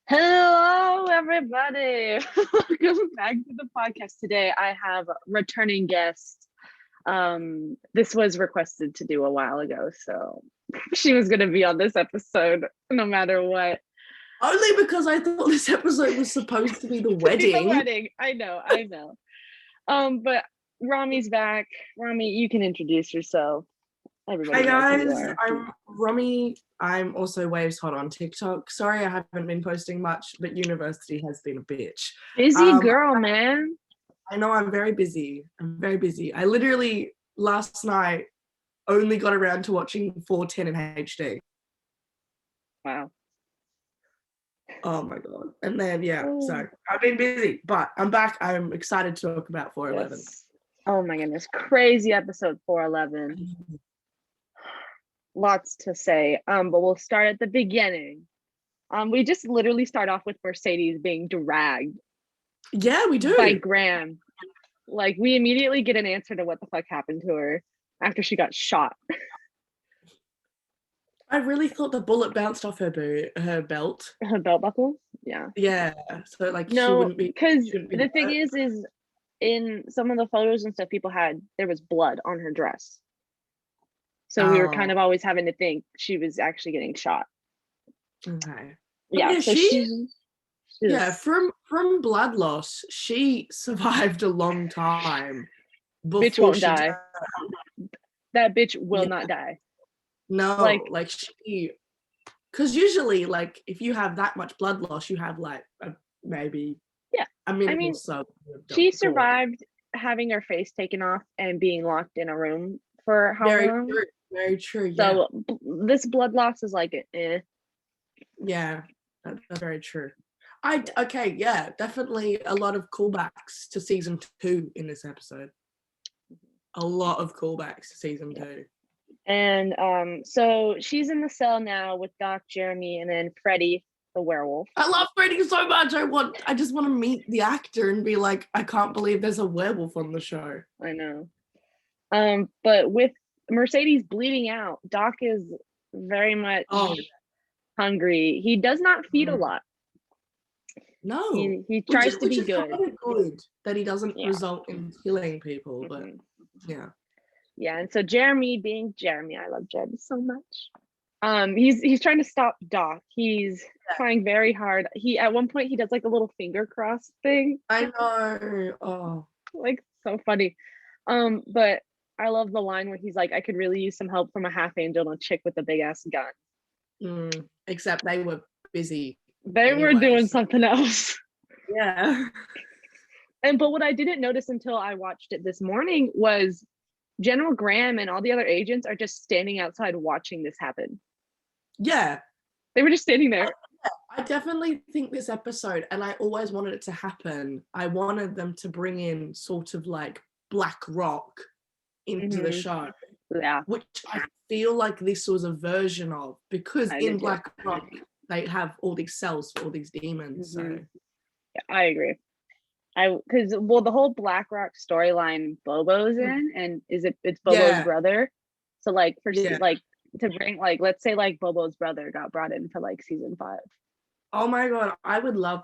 Hello, everybody. Welcome back to the podcast. Today, I have returning guest. This was requested to do a while ago, so she was going to be on this episode no matter what. Only because I thought this episode was supposed to be the wedding. I know. But Romy's back. Romy, you can introduce yourself. Everybody Hi guys, I'm Romy. I'm also Waves Hot on TikTok. Sorry I haven't been posting much, but university has been a bitch. Busy girl, man. I know, I'm very busy. I literally last night only got around to watching 410 in HD. Wow. Oh my god. And then so I've been busy, but I'm back. I'm excited to talk about 411. Yes. Oh my goodness. Crazy episode 411. Lots to say, but we'll start at the beginning. We just literally start off with Mercedes being dragged. Yeah, we do. By Graham. Like, we immediately get an answer to what the fuck happened to her after she got shot. I really thought the bullet bounced off her belt. Her belt buckle? Yeah. Yeah. So like no, she wouldn't be. Because the thing is in some of the photos and stuff people had, there was blood on her dress. So we were kind of always having to think she was actually getting shot. Okay. Yeah. So from blood loss, she survived a long time. Bitch won't die. That bitch will not die. No, like she, because usually, like, if you have that much blood loss, you have like maybe a minute or so. She survived having her face taken off and being locked in a room for how long? Very true. Yeah. So this blood loss is like Yeah, that's very true. Definitely a lot of callbacks to season 2 in this episode. A lot of callbacks to season 2. And so she's in the cell now with Doc, Jeremy, and then Freddie, the werewolf. I love Freddie so much. I just want to meet the actor and be like, I can't believe there's a werewolf on the show. I know. But with Mercedes bleeding out, Doc is very much hungry. He does not feed a lot. No, he tries to be good. Kind of good that he doesn't result in killing people, but yeah. And so Jeremy, being Jeremy, I love Jeremy so much. He's trying to stop Doc. He's trying very hard. At one point he does like a little finger cross thing. I know. Oh, like so funny. But I love the line where he's like, I could really use some help from a half angel and a chick with a big ass gun. Except they were busy. They were doing something else. Yeah. But what I didn't notice until I watched it this morning was General Graham and all the other agents are just standing outside watching this happen. Yeah. They were just standing there. I definitely think this episode, and I always wanted it to happen, I wanted them to bring in sort of like Black Rock into the show. Yeah. Which I feel like this was a version of, because in Black Rock they have all these cells for all these demons. So yeah, I agree. Because the whole Black Rock storyline, Bobo's in, and it's Bobo's brother. So like like to bring like, let's say like Bobo's brother got brought in for like season 5. Oh my god, I would love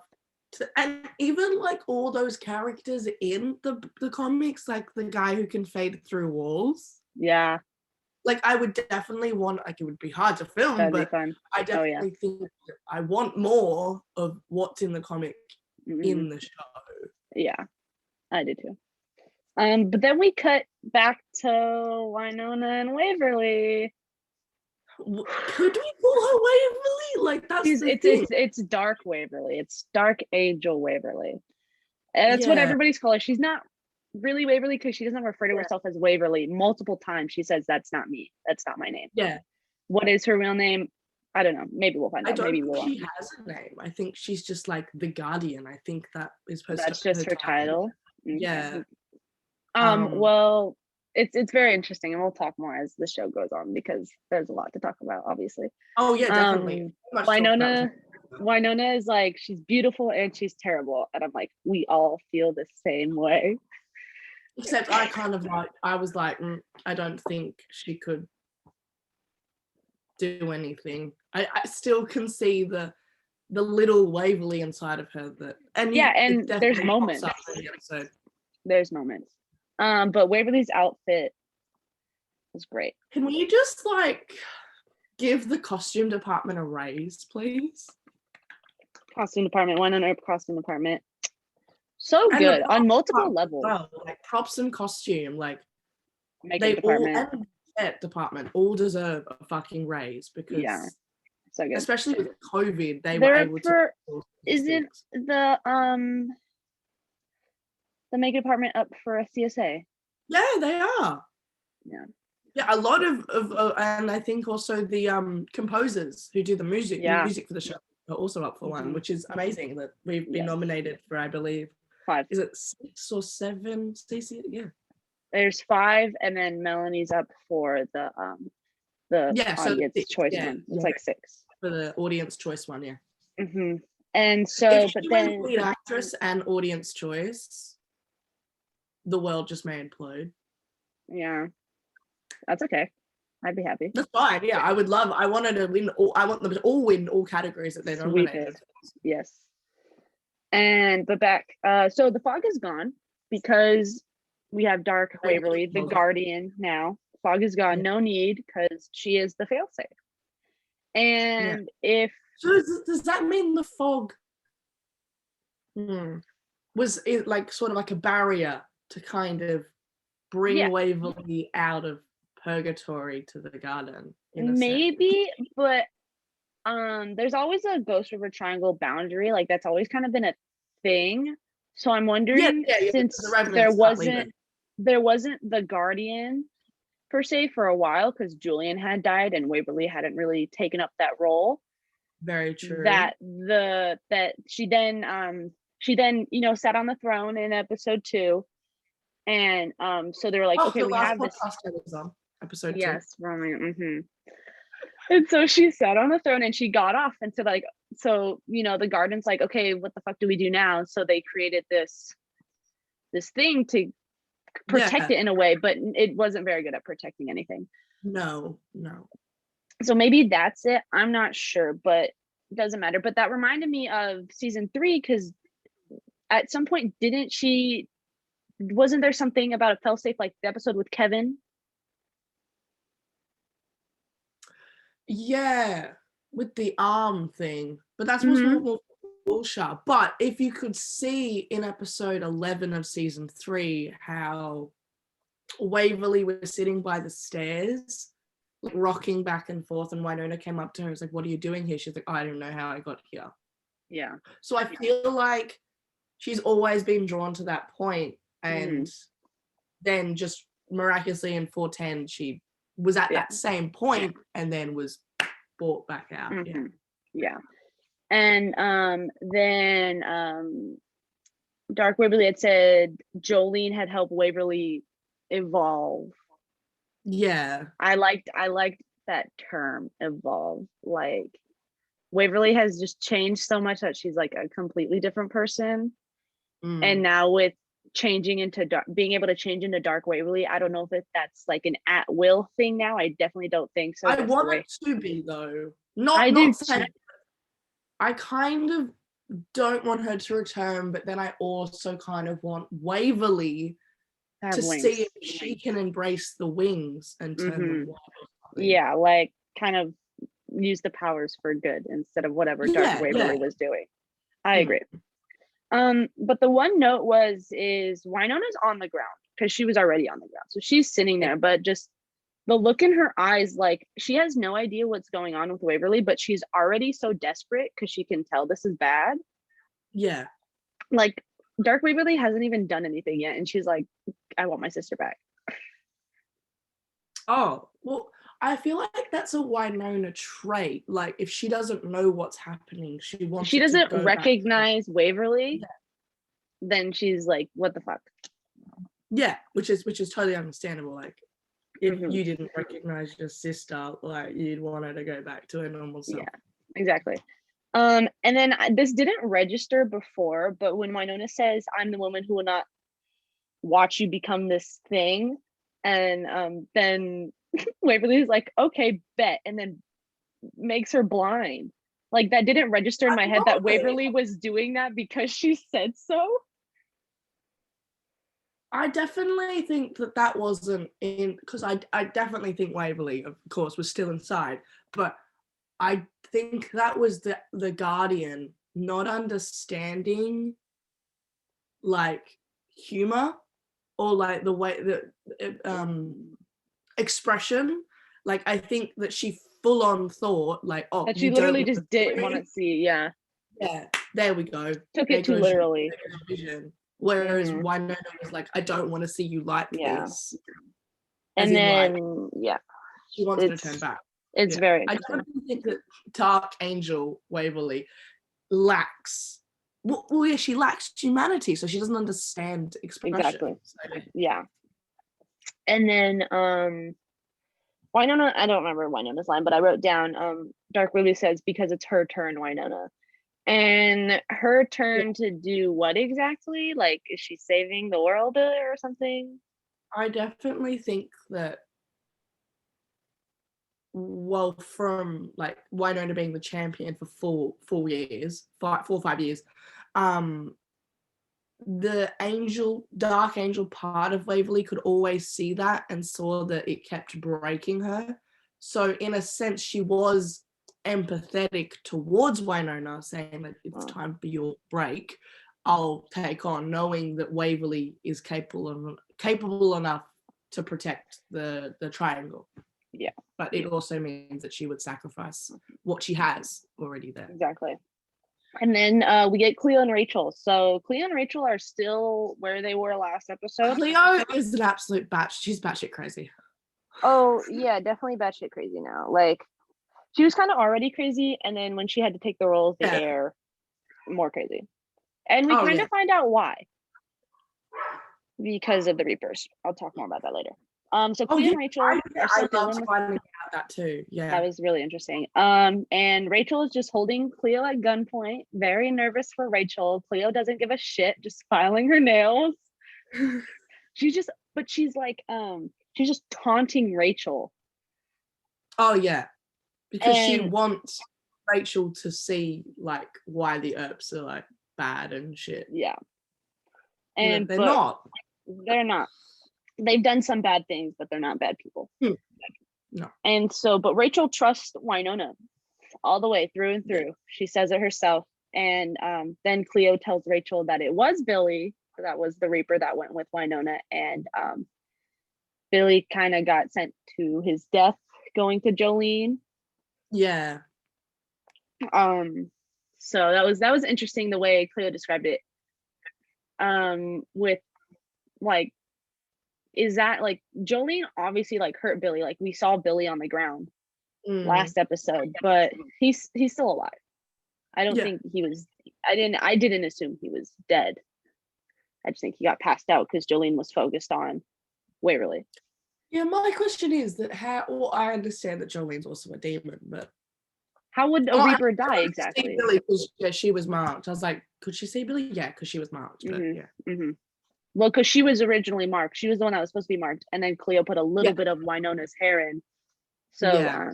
to, and even like all those characters in the comics, like the guy who can fade through walls. Yeah. Like I would definitely want, like it would be hard to film, but I definitely think I want more of what's in the comic in the show. Yeah, I do too. But then we cut back to Wynonna and Waverly. Could we call her Waverly? Like that's it's Dark Waverly. It's Dark Angel Waverly. And that's what everybody's calling her. She's not really Waverly because she doesn't refer to herself as Waverly. Multiple times she says that's not me. That's not my name. Yeah. What is her real name? I don't know. Maybe we'll find out. Maybe she has a name. I think she's just like the Guardian. I think that is supposed that's just her title. Yeah. Well, it's very interesting, and we'll talk more as the show goes on because there's a lot to talk about, obviously. Oh yeah, definitely. Wynonna is like, she's beautiful and she's terrible, and I'm like, we all feel the same way. Except I was like, I don't think she could do anything. I still can see the the little Waverly inside of her and there's moments. There's moments. But Waverly's outfit was great. Can we just like give the costume department a raise, please? Costume department, Wynonna Earp costume department. So good on multiple levels. Well, like props and costume, like makeup department. All, and set department all deserve a fucking raise because so good. Especially with COVID, they were able to. Isn't the makeup department up for a CSA? Yeah, they are. Yeah, a lot of and I think also the composers who do the music for the show are also up for one, which is amazing that we've been nominated for, I believe, 5. Is it 6 or 7? Stacey? Yeah. There's 5, and then Melanie's up for the audience choice one. It's like 6 for the audience choice one. Yeah. Mm-hmm. And so, but then lead actress and audience choice, the world just may implode. Yeah, that's okay. I'd be happy. That's fine. Yeah, I wanted to win I want them to all win all categories that they're nominated. Yes. But back, so the fog is gone because we have Dark Waverly, the Guardian now. Fog is gone. No need, because she is the failsafe. And so does that mean the fog was it like sort of like a barrier to kind of bring Waverly out of purgatory to the garden? Maybe, but there's always a Ghost River Triangle boundary. Like that's always kind of been a thing. So I'm wondering, since there wasn't the Guardian per se for a while, because Julian had died and Waverly hadn't really taken up that role. Very true. That she then sat on the throne in episode 2, and so they were like, okay, we have this. Episode 2. Yes, Romy. And so she sat on the throne and she got off, and so the garden's like, okay, what the fuck do we do now? So they created this thing to protect it in a way, but it wasn't very good at protecting anything. No. So maybe that's it. I'm not sure, but it doesn't matter. But that reminded me of season 3, because at some point wasn't there something about a failsafe, like the episode with Kevin? Yeah, with the arm thing, but that's more bullshit. But if you could see in episode 11 of season 3 how Waverly was sitting by the stairs, like, rocking back and forth, and Wynonna came up to her and was like, what are you doing here? She's like, I don't know how I got here. Yeah. So I feel like she's always been drawn to that point, and then just miraculously in 410 she was at that same point and then was brought back out. And then Dark Waverly had said Jolene had helped Waverly evolve. I liked that term, evolve. Like Waverly has just changed so much that she's like a completely different person. And now with changing into being able to change into Dark Waverly, I don't know if that's like an at will thing now. I definitely don't think so. I want it to be, though. I kind of don't want her to return, but then I also kind of want Waverly to see if she can embrace the wings and turn them white. Yeah, like kind of use the powers for good instead of whatever Dark Waverly was doing. I agree. But the one note is Wynonna's on the ground, because she was already on the ground. So she's sitting there, but just the look in her eyes, like she has no idea what's going on with Waverly, but she's already so desperate because she can tell this is bad. Yeah. Like Dark Waverly hasn't even done anything yet, and she's like, I want my sister back. Oh, well, I feel like that's a Wynonna trait. Like if she doesn't know what's happening, she doesn't recognize Waverly, then she's like, what the fuck? Yeah, which is totally understandable. Like if you didn't recognize your sister, like you'd want her to go back to her normal self. Yeah, exactly. And then this didn't register before, but when Wynonna says, I'm the woman who will not watch you become this thing, and then Waverly's like, okay, bet, and then makes her blind. Like that didn't register in my head that it. Waverly was doing that because she said so. I definitely think that wasn't in, because I definitely think Waverly, of course, was still inside, but I think that was the Guardian not understanding like humor or like the way that expression. Like I think that she full on thought like, oh, That she you don't literally want just didn't want to see. Yeah. Yeah, there we go. Took it too literally. Vision. Whereas Wynonna was like, I don't want to see you like this. And then, she wants to turn back. It's very interesting. I don't think that Dark Angel Waverly lacks, well, yeah, she lacks humanity, so she doesn't understand expression. Exactly. So. Yeah. And then, Wynonna, I don't remember Wynonna's line, but I wrote down, Dark Ruby says, because it's her turn, Wynonna. And her turn to do what exactly? Like, is she saving the world or something? I definitely think that, well, from like Wynonna being the champion for 4 years, 4 or 5 years, the Dark Angel part of Waverly could always see that and saw that it kept breaking her. So in a sense, she was empathetic towards Wynonna, saying that it's time for your break. I'll take on, knowing that Waverly is capable enough to protect the triangle. Yeah. But it also means that she would sacrifice what she has already there. Exactly. And then we get Cleo and Rachel. So Cleo and Rachel are still where they were last episode. Cleo is an absolute she's batshit crazy. Oh, yeah, definitely batshit crazy now. Like, she was kind of already crazy, and then when she had to take the role of the heir, more crazy. And we kind of find out why. Because of the Reapers. I'll talk more about that later. So Cleo and Rachel I loved finding out that too. Yeah. That was really interesting. And Rachel is just holding Cleo at gunpoint, very nervous for Rachel. Cleo doesn't give a shit, just filing her nails. she's just taunting Rachel. Oh yeah. Because she wants Rachel to see like why the Earps are like bad and shit. Yeah. And they're not. They're not. They've done some bad things, but they're not bad people. No. And so, but Rachel trusts Wynonna all the way through and through. She says it herself. And then Cleo tells Rachel that it was Billy that was the Reaper that went with Wynonna. And Billy kind of got sent to his death going to Jolene. Yeah. So that was interesting the way Cleo described it. With like, is that like Jolene obviously like hurt Billy, like we saw Billy on the ground last episode, but he's still alive. I don't think he was, I didn't assume he was dead. I just think he got passed out because Jolene was focused on Waverly. Yeah, my question is that I understand that Jolene's also a demon, but how would a Reaper die exactly? Billy, she was marked. I was like, could she see Billy? Yeah, because she was marked. But Well, because she was originally marked. She was the one that was supposed to be marked, and then Cleo put a little bit of Wynonna's hair in, so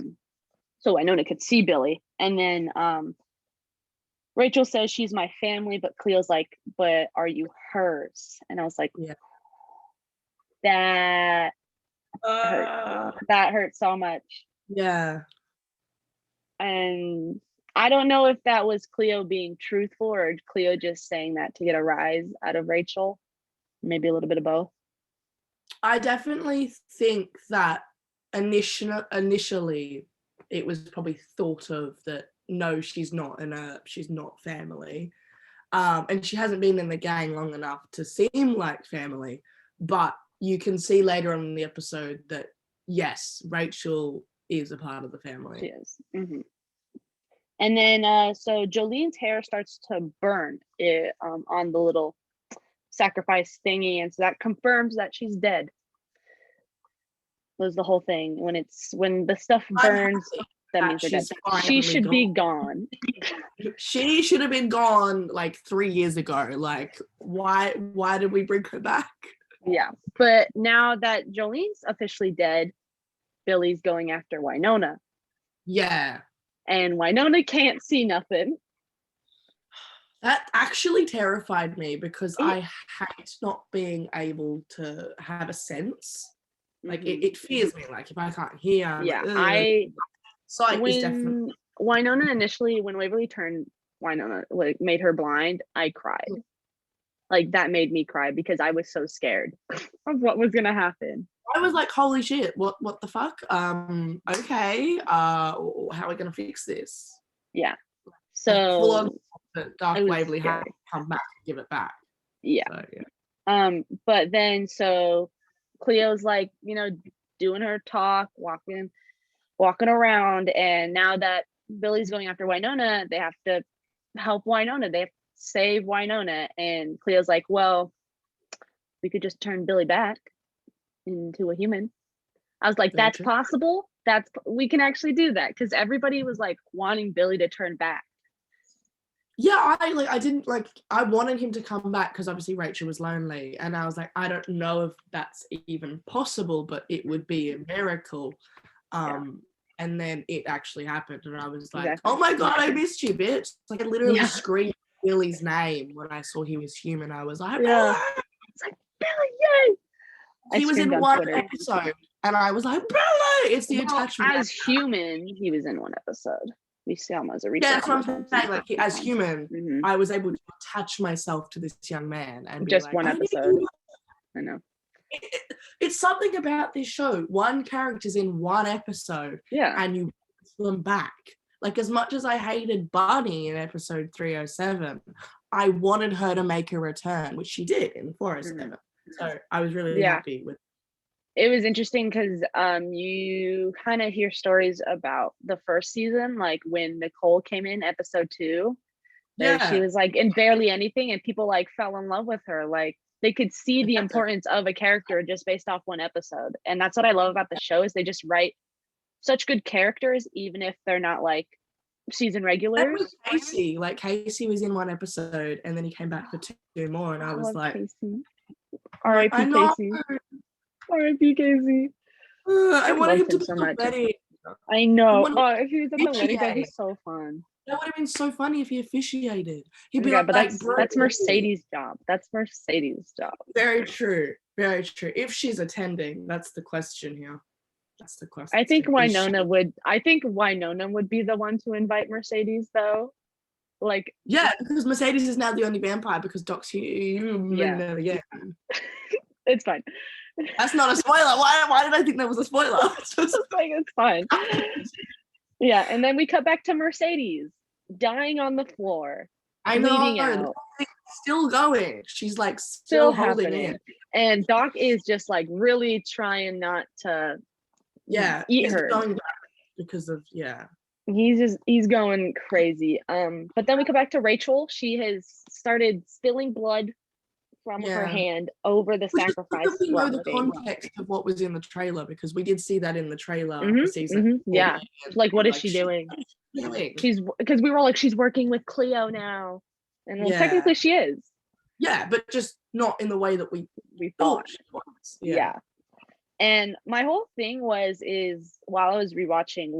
so Wynonna could see Billy. And then Rachel says she's my family, but Cleo's like, but are you hers? And I was like, that hurt. That hurt so much. Yeah. And I don't know if that was Cleo being truthful or Cleo just saying that to get a rise out of Rachel. Maybe a little bit of both. I definitely think that initially it was probably thought of that, no, she's not an Earp, she's not family. And she hasn't been in the gang long enough to seem like family. But you can see later on in the episode that, yes, Rachel is a part of the family. She is. And then, so Jolene's hair starts to burn on the little sacrifice thingy, and so that confirms that she's dead. Was the whole thing. When the stuff burns, that means they're dead. She should be gone. She should have been gone like 3 years ago. Like, why did we bring her back? Yeah, but now that Jolene's officially dead, Billy's going after Wynonna. Yeah. and Wynonna can't see nothing. That actually terrified me because I hate not being able to have a sense. Like it fears me. Like if I can't hear, I'm like, sight is definitely. Wynonna initially, when Waverly turned Wynonna, like made her blind, I cried. Like that made me cry because I was so scared of what was gonna happen. I was like, holy shit, what the fuck? Okay, how are we gonna fix this? Yeah. So Dark Waverly had to come back and give it back. Yeah. So, yeah. But then so Cleo's like, doing her talk, walking around, and now that Billy's going after Wynonna, they have to help Wynonna. They have to save Wynonna. And Cleo's like, well, we could just turn Billy back into a human. I was like, that's possible. We can actually do that, because everybody was like wanting Billy to turn back. Yeah, I wanted him to come back because obviously Rachel was lonely, and I was like, I don't know if that's even possible, but it would be a miracle. And then it actually happened, and I was like, oh my god, I missed you, bitch. Like I literally screamed Billy's name when I saw he was human. I was like, Billy! It's like, Billy, yay! He was in one episode, and I was like, Billy! It's the attachment. As human, he was in one episode. We see him as a researcher. Yeah, that's what I'm saying. Like, as human, I was able to attach myself to this young man and just one episode. I know. It's something about this show. One character's in one episode, and you pull them back. Like, as much as I hated Barney in episode 307, I wanted her to make a return, which she did in 407. So I was really happy with. It was interesting because you kind of hear stories about the first season, like when Nicole came in episode 2. She was like in barely anything, and people like fell in love with her. Like they could see the importance of a character just based off one episode. And that's what I love about the show, is they just write such good characters, even if they're not like season regulars. Casey, like Casey was in one episode and then he came back for 2 more, and I was like, R.I.P. Casey. R.I.P. Casey. I wanted him to be so much. I know. If he was at the wedding, that'd be so fun. That would have been so funny if he officiated. He'd be but that's Mercedes' job. That's Mercedes' job. Very true. Very true. If she's attending, that's the question here. That's the question. I think Wynonna would be the one to invite Mercedes, though. Like, yeah, because Mercedes is now the only vampire because Doc's here. Yeah. It's fine. That's not a spoiler. Why did I think that was a spoiler? It's fine. Yeah, and then we cut back to Mercedes dying on the floor. I know. Still going. She's like still holding in. And Doc is just like really trying not to eat her. Going back because of He's going crazy. But then we come back to Rachel. She has started spilling blood from her hand over the sacrifice. We know the context of what was in the trailer, because we did see that in the trailer for season 4. Yeah. Like, what is she doing? She's because we were like, she's working with Cleo now. And technically she is. Yeah, but just not in the way that we thought she was. Yeah. And my whole thing is while I was rewatching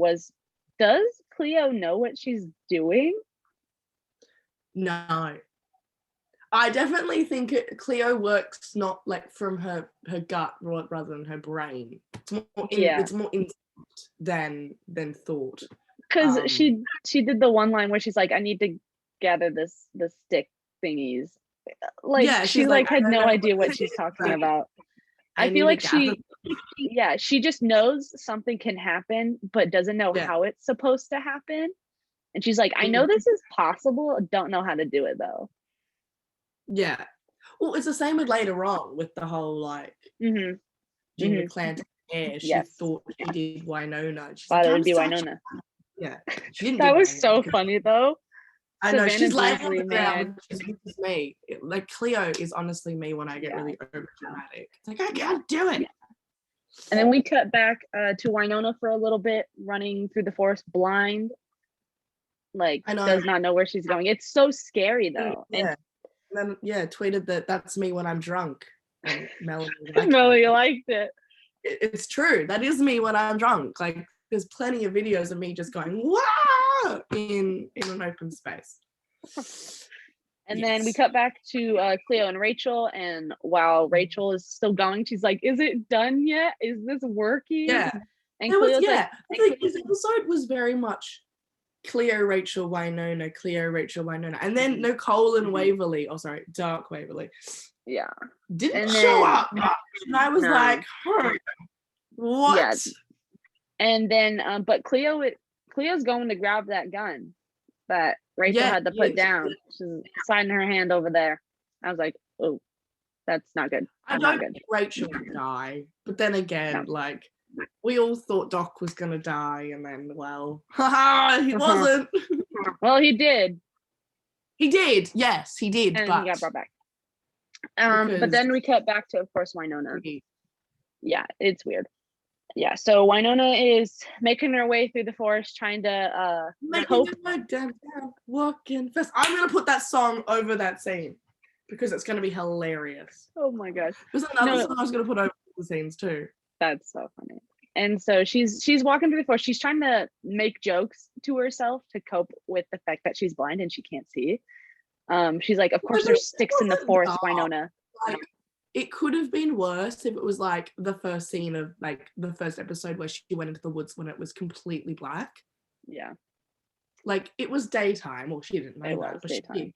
does Cleo know what she's doing? No. I definitely think Cleo works not like from her gut rather than her brain. It's more instinct than thought. Because she did the one line where she's like, I need to gather this stick thingies. Like she like had no idea what she's talking about. I feel like she just knows something can happen, but doesn't know how it's supposed to happen. And she's like, I know this is possible, don't know how to do it though. Yeah. Well, it's the same with later on with the whole like Jean McClane hair. She thought she did Wynonna. Thought it would be Wynonna. Yeah. That was so funny though. I know, she's like on the ground. She's me. Like Cleo is honestly me when I get really over dramatic. It's like, I can't do it. And then we cut back to Wynonna for a little bit, running through the forest blind. Like, does not know where she's going. It's so scary though. Yeah. And then tweeted that's me when I'm drunk. And Melanie liked it. It's true. That is me when I'm drunk. Like, there's plenty of videos of me just going, wow. in an open space. And then we cut back to Cleo and Rachel, and while Rachel is still going, she's like, "Is it done yet? Is this working?" Yeah, and Cleo's like, this episode was very much Cleo, Rachel, Wynonna, Cleo, Rachel, Wynonna, and then Nicole and Waverly. Oh, sorry, Dark Waverly. Yeah, didn't show up much, and I was like, what? Yeah. And then, but Cleo's going to grab that gun that Rachel had to put down. She's sliding her hand over there. I was like, oh, that's not good. I don't think Rachel would die, but then again, like, we all thought Doc was gonna die, and then, well, he wasn't. Well, he did. He did, yes, he did, and but he got brought back. But then we cut back to, of course, Wynonna. Yeah, it's weird. Yeah, so Wynonna is making her way through the forest, trying to making her way down, walking fast. I'm gonna put that song over that scene because it's gonna be hilarious. Oh my gosh, there's another song I was gonna put over the scenes too. That's so funny. And so she's walking through the forest. She's trying to make jokes to herself to cope with the fact that she's blind and she can't see. She's like, of course there's sticks in the forest, Wynonna. Like, it could have been worse if it was like the first scene of like the first episode where she went into the woods when it was completely black. Yeah. Like, it was daytime. Well, she didn't know it that, was but daytime.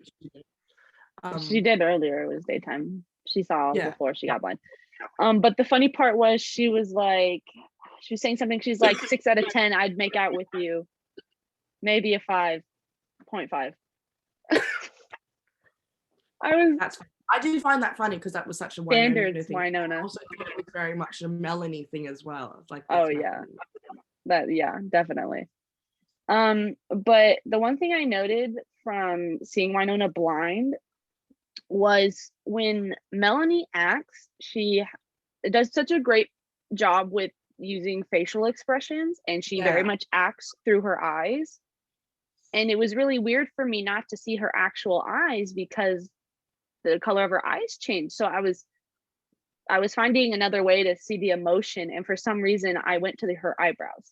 She did earlier. It was daytime. She saw before she got blind. But the funny part was she was saying something. She's like, 6 out of 10, I'd make out with you. Maybe a 5.5. I do find that funny because that was such a standards thing. Wynonna. Also, it was very much a Melanie thing as well. It's like, oh yeah, definitely. But the one thing I noted from seeing Wynonna blind was when Melanie acts, she does such a great job with using facial expressions, and she very much acts through her eyes. And it was really weird for me not to see her actual eyes because the color of her eyes changed. So I was finding another way to see the emotion, and for some reason I went to her eyebrows.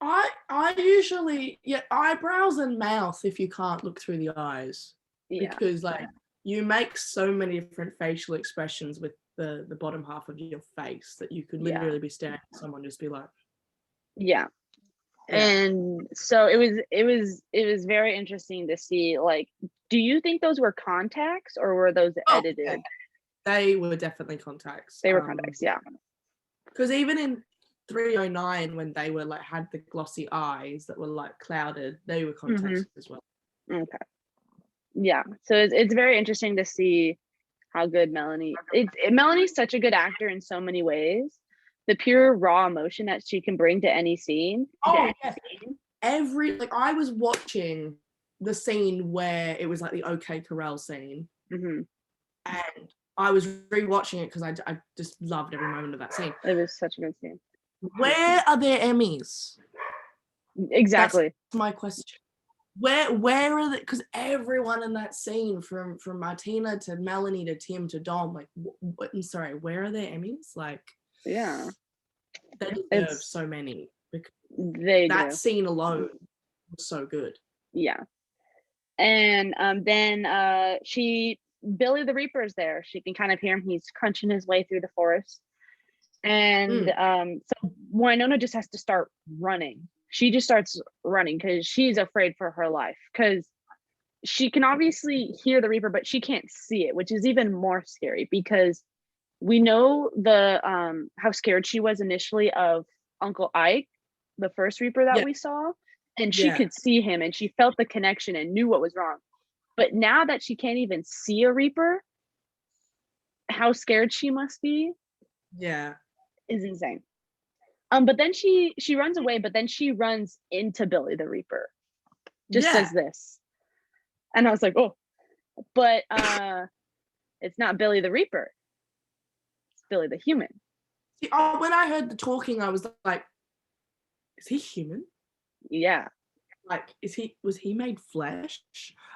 I usually eyebrows and mouth if you can't look through the eyes, because like you make so many different facial expressions with the bottom half of your face that you could literally be staring at someone, just be like, and so it was very interesting to see. Like, do you think those were contacts or were those edited? Yeah. They were definitely contacts. They were contacts, because even in 309 when they were like had the glossy eyes that were like clouded, they were contacts as well. Okay. Yeah, so it's very interesting to see how good Melanie's such a good actor in so many ways. The pure raw emotion that she can bring to any scene. I was watching the scene where it was like the OK Corral scene, and I was rewatching it because I just loved every moment of that scene. It was such a good scene. Where are their Emmys? Exactly. That's my question. Where are they? Because everyone in that scene, from Martina to Melanie to Tim to Dom, like, I'm sorry, where are their Emmys? Like, they deserve so many. That scene alone was so good. Yeah. And then Billy the Reaper is there. She can kind of hear him. He's crunching his way through the forest. And so Wynonna just has to start running. She just starts running because she's afraid for her life, because she can obviously hear the Reaper, but she can't see it, which is even more scary because we know the how scared she was initially of Uncle Ike, the first Reaper that we saw, and she could see him and she felt the connection and knew what was wrong. But now that she can't even see a Reaper, how scared she must be is insane. But then she runs away, but then she runs into Billy the Reaper. Just says this. And I was like, oh, but it's not Billy the Reaper. It's Billy the human. See, when I heard the talking, I was like, is he human? Yeah. Like, was he made flesh?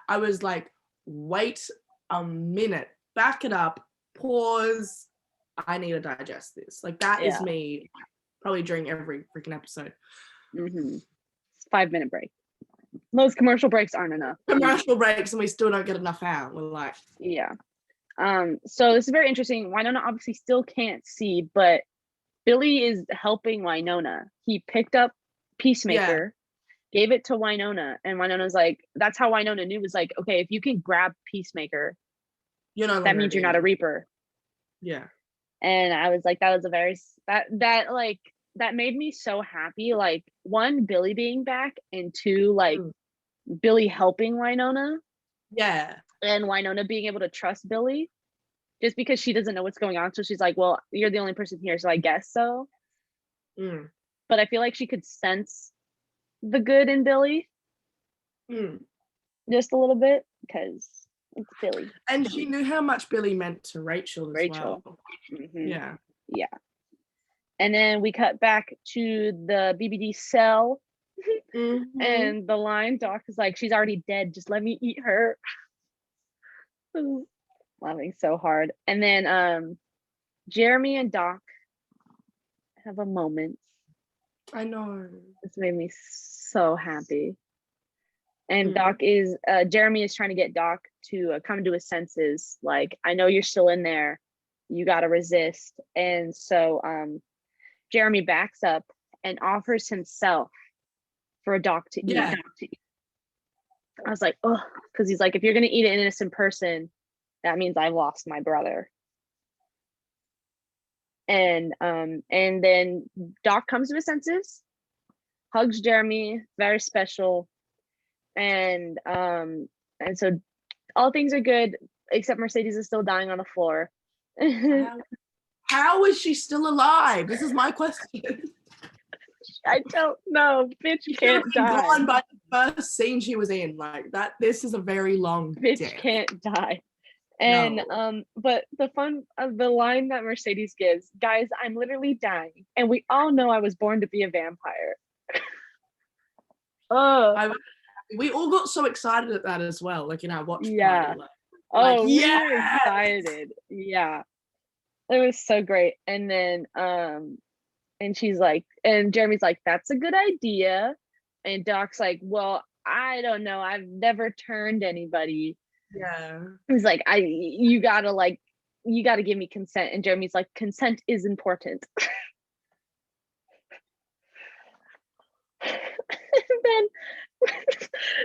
I was like, wait a minute, back it up, pause. I need to digest this. Like, that is me probably during every freaking episode. 5-minute break. Most commercial breaks aren't enough. Commercial breaks, and we still don't get enough out. We're like, yeah. So this is very interesting. Wynonna obviously still can't see, but Billy is helping Wynonna. He picked up Peacemaker, gave it to Wynonna, and Wynonna's like, that's how Wynonna knew, was like, okay, if you can grab Peacemaker, that means you're not a Reaper. Yeah. And I was like, that was a very that made me so happy. Like, one, Billy being back, and two, like Billy helping Wynonna. Yeah. And Wynonna being able to trust Billy, just because she doesn't know what's going on. So she's like, well, you're the only person here, so I guess so. But I feel like she could sense the good in Billy just a little bit, because it's Billy. And she knew how much Billy meant to Rachel as well. Yeah. And then we cut back to the BBD cell. And the line, Doc is like, she's already dead, just let me eat her. Laughing so hard. And then Jeremy and Doc have a moment. I know. This made me so happy. And Jeremy is trying to get Doc to come to his senses. Like, I know you're still in there. You got to resist. And so Jeremy backs up and offers himself for a Doc to eat. I was like, oh, because he's like, if you're going to eat an innocent person, that means I've lost my brother. And then Doc comes to his senses, hugs Jeremy, very special. And so all things are good, except Mercedes is still dying on the floor. How is she still alive? This is my question. I don't know. Bitch can't die. Gone by the first scene she was in. Like that. This is a very long bitch death. Can't die. And but the line that Mercedes gives, guys, I'm literally dying, and we all know I was born to be a vampire. We all got so excited at that as well. Like, watch party. We were excited. Yeah, it was so great. And then and she's like, and Jeremy's like, that's a good idea. And Doc's like, well, I don't know, I've never turned anybody. Yeah. He's like, you gotta give me consent. And Jeremy's like, consent is important. And then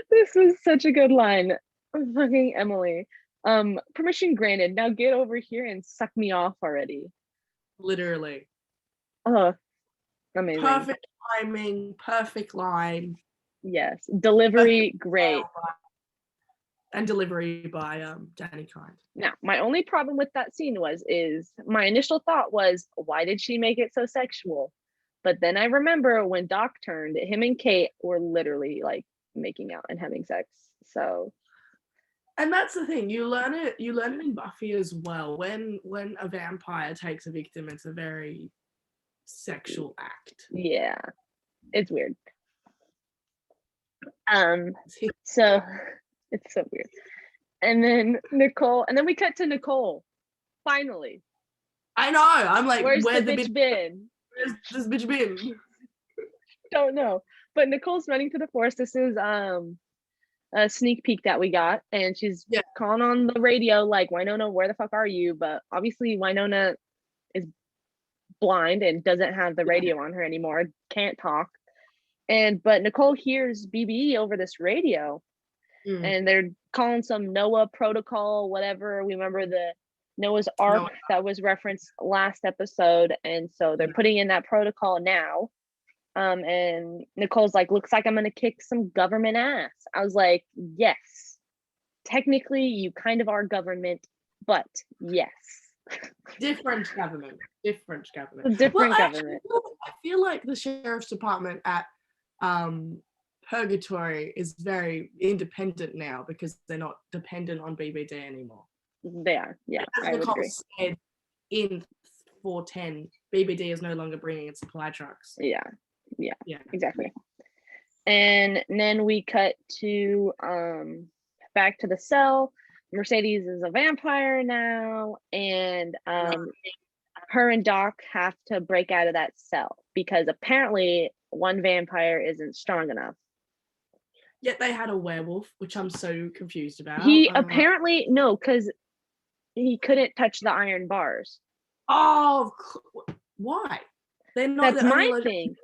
this was such a good line. Fucking Emily. Permission granted. Now get over here and suck me off already. Literally. Oh, amazing. Perfect timing, perfect line. Yes. Delivery, great. And delivery by Danny Kind. Now, my only problem with that scene is my initial thought was, why did she make it so sexual? But then I remember when Doc turned, him and Kate were literally like making out and having sex. So, and that's the thing, you learn it in Buffy as well. When a vampire takes a victim, it's a very sexual act. Yeah, it's weird. So it's so weird. And then Nicole, and then we cut to Nicole. Finally. I know. I'm like, where's the bitch been? Where's this bitch been? Don't know. But Nicole's running to the forest. This is a sneak peek that we got, and she's calling on the radio like, Wynonna, where the fuck are you? But obviously Wynonna is blind and doesn't have the radio on her anymore, can't talk. But Nicole hears BBE over this radio, and they're calling some Noah protocol, whatever. We remember the Noah's Ark that was referenced last episode, and so they're putting in that protocol now. And Nicole's like, looks like I'm gonna kick some government ass. I was like, yes, technically you kind of are government, but yes. Different government. Government. I feel like the sheriff's department at Purgatory is very independent now because they're not dependent on BBD anymure. They are, yeah. As Nicole said in 410, BBD is no longer bringing in supply trucks. Yeah, exactly. And then we cut to back to the cell. Mercedes is a vampire now, and her and Doc have to break out of that cell because apparently one vampire isn't strong enough. Yet they had a werewolf, which I'm so confused about. He apparently, no, because he couldn't touch the iron bars. Oh, why? They're not. That's my thing.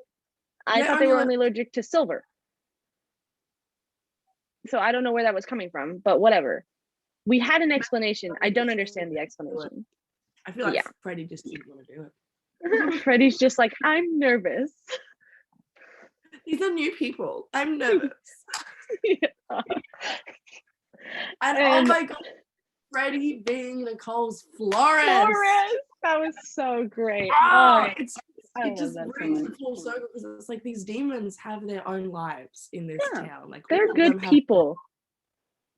I thought they were only allergic to silver. So I don't know where that was coming from, but whatever. We had an explanation. I don't understand the explanation. I feel like Freddie just didn't want to do it. Freddie's just like, I'm nervous. These are new people. I'm nervous. And oh my god, Freddie being Nicole's Florence. That was so great. It just brings the full circle because it's like these demons have their own lives in this town. Like they're good people.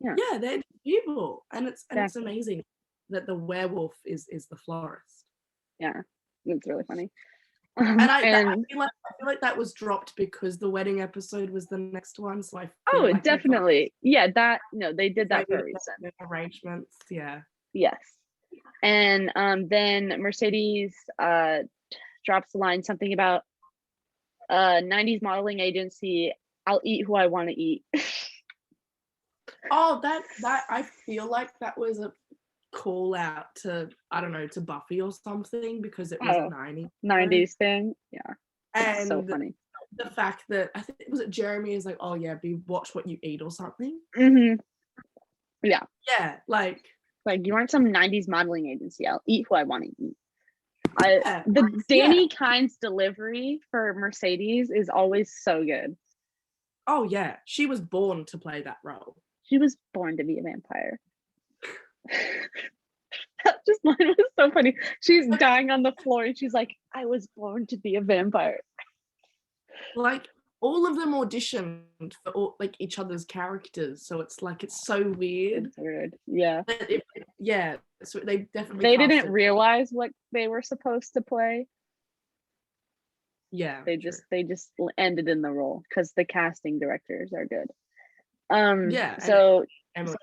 Yeah, they're people, and it's amazing that the werewolf is the florist. Yeah, it's really funny. And I feel like that was dropped because the wedding episode was the next one. So I feel like definitely. Yeah, they did that for a reason. Arrangements, yeah. Yes. And then Mercedes drops the line something about 90s modeling agency, I'll eat who I want to eat. Oh, that I feel like that was a call out to, I don't know, to Buffy or something, because it was a 90s thing. Yeah. And so funny. The fact that I think was it Jeremy is like, oh yeah, watch what you eat or something. Mm-hmm. Yeah. Yeah, like you aren't some 90s modeling agency. I'll eat who I want to eat. The Danny Kine's delivery for Mercedes is always so good. Oh yeah, she was born to play that role. She was born to be a vampire. That just line was so funny. She's dying on the floor and she's like, I was born to be a vampire. Like all of them auditioned for each other's characters, so it's like it's so weird. It's weird. Yeah. So they definitely didn't realize what they were supposed to play. Yeah. They just ended in the role because the casting directors are good. So Emma,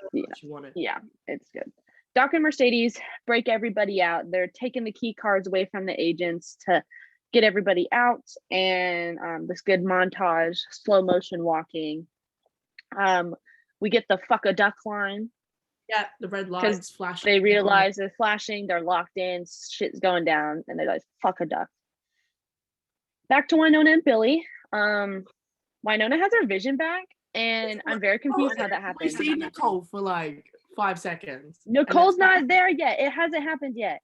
it's good. Doc and Mercedes break everybody out. They're taking the key cards away from the agents to get everybody out, and this good montage, slow motion walking. We get the fuck a duck line. Yeah, the red lights flashing. They realize they're flashing, they're locked in, shit's going down, and they're like, fuck a duck. Back to Wynonna and Billy. Wynonna has her vision back, and I'm very confused how that happened. We see Nicole for like 5 seconds. Nicole's not there yet. It hasn't happened yet.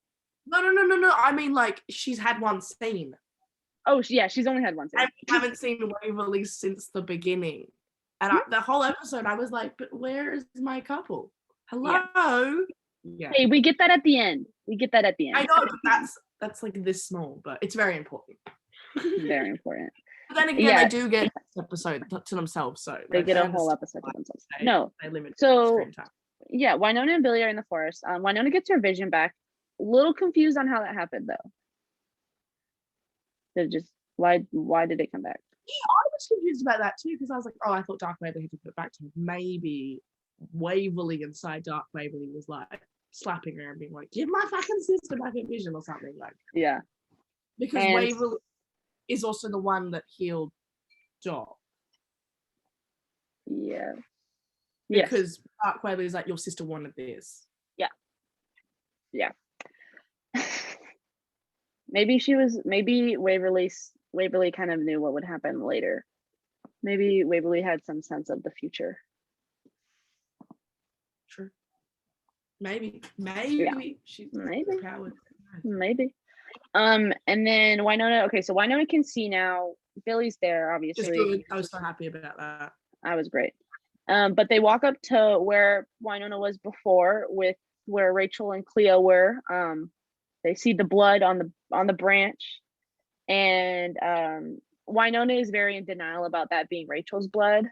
No. I mean, like, she's had one scene. Oh, yeah, she's only had one scene. I haven't seen Waverly since the beginning. And the whole episode, I was like, but where is my couple? Hello? Yeah. Hey, we get that at the end. I know, but that's like this small, but it's very important. Very important. But then again, they do get this episode to themselves, so they get a whole episode to themselves. They limit screen time. Yeah, Wynonna and Billy are in the forest. Wynonna gets her vision back. A little confused on how that happened, though. They're just why did it come back? Yeah, I was confused about that too, because I was like, oh, I thought Dark Waverly had to put it back to him. Maybe Waverly inside Dark Waverly was like slapping her and being like, give my fucking sister back her vision or something, like. Yeah. Because Waverly is also the one that healed Doc. Yeah. Because Dark Waverly is like, your sister wanted this. Yeah. Maybe Waverly kind of knew what would happen later. Maybe Waverly had some sense of the future. Sure. Maybe. She's powered. Maybe. And then Wynonna. Okay, so Wynonna can see now. Billy's there, obviously. Just good. I was so happy about that. I was great. But they walk up to where Wynonna was before, with where Rachel and Cleo were. They see the blood on the branch, and Wynonna is very in denial about that being Rachel's blood.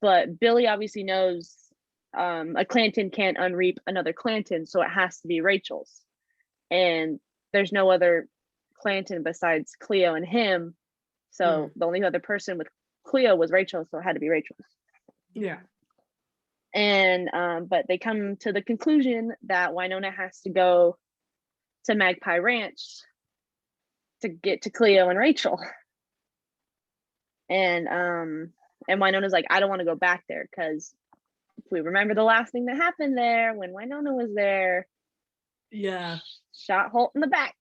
But Billy obviously knows a Clanton can't unreap another Clanton, so it has to be Rachel's. And there's no other Clanton besides Cleo and him. So the only other person with Cleo was Rachel, so it had to be Rachel's. Yeah. And but they come to the conclusion that Wynonna has to go to Magpie Ranch to get to Cleo and Rachel. And Wynonna's like, I don't want to go back there because if we remember the last thing that happened there when Wynonna was there, shot Holt in the back.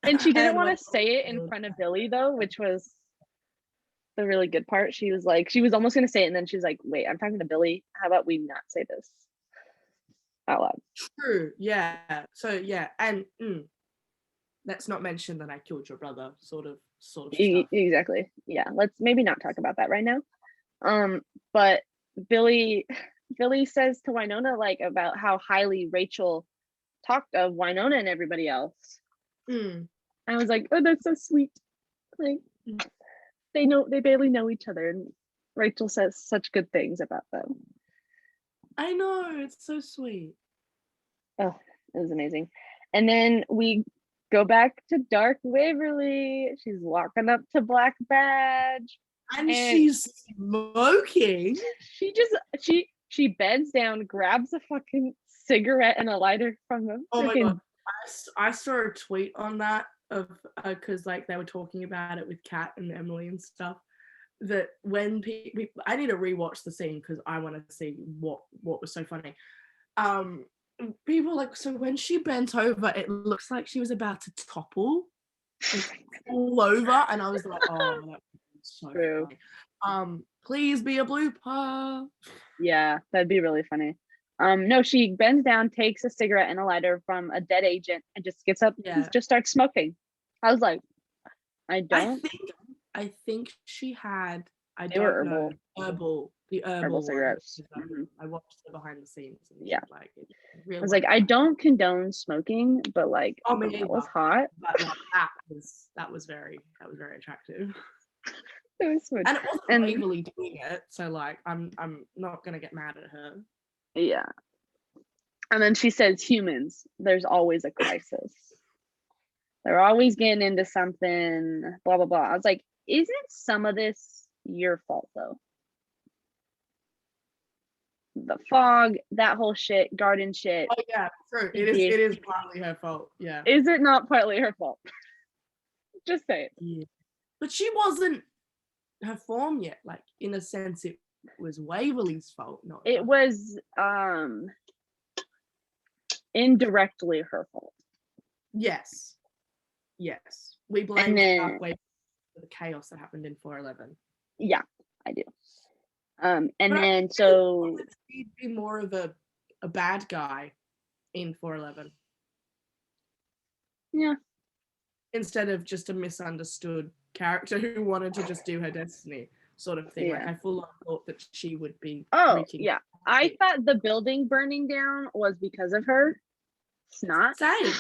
And she didn't want to say it in front of Billy though, which was the really good part. She was almost going to say it, and then she's like, wait, I'm talking to Billy. How about we not say this out loud? True. Yeah. So yeah, and let's not mention that I killed your brother, sort of stuff. Exactly. Yeah, let's maybe not talk about that right now. But Billy says to Wynonna like about how highly Rachel talked of Wynonna and everybody else. I was like, oh, that's so sweet. Like they barely know each other, and Rachel says such good things about them. I know, it's so sweet. Oh, it was amazing. And then we go back to Dark Waverly. She's walking up to Black Badge. And she's smoking. She bends down, grabs a fucking cigarette and a lighter from them. Oh my god. I saw a tweet on that of because like they were talking about it with Kat and Emily and stuff, that when people, I need to rewatch the scene because I want to see what was so funny. People like, so when she bent over, it looks like she was about to topple all over, and I was like, oh, that's so true. Funny. Please be a blooper. Yeah, that'd be really funny. No, she bends down, takes a cigarette and a lighter from a dead agent, and just gets up and just starts smoking. I was like, I think she had. They were herbal. The herbal cigarettes. I watched the behind the scenes. And like I was like, I don't condone smoking, but like, that was hot. But like, that was very attractive. It was sweet. And it wasn't legally doing it, so like, I'm not gonna get mad at her. Yeah. And then she says, humans, there's always a crisis. They're always getting into something, blah, blah, blah. I was like, isn't some of this your fault, though? The fog, that whole shit, garden shit. Oh, yeah, true. It is partly her fault, yeah. Is it not partly her fault? Just say it. Yeah. But she wasn't her form yet. Like, in a sense, it was Waverly's fault. It was indirectly her fault. Yes. We blame Waverly for the chaos that happened in 411. Yeah, I do. So he'd be more of a bad guy in 411. Yeah. Instead of just a misunderstood character who wanted to just do her destiny. Sort of thing. Like I full on thought that she would be. Oh yeah, I thought the building burning down was because of her. It's not. Same,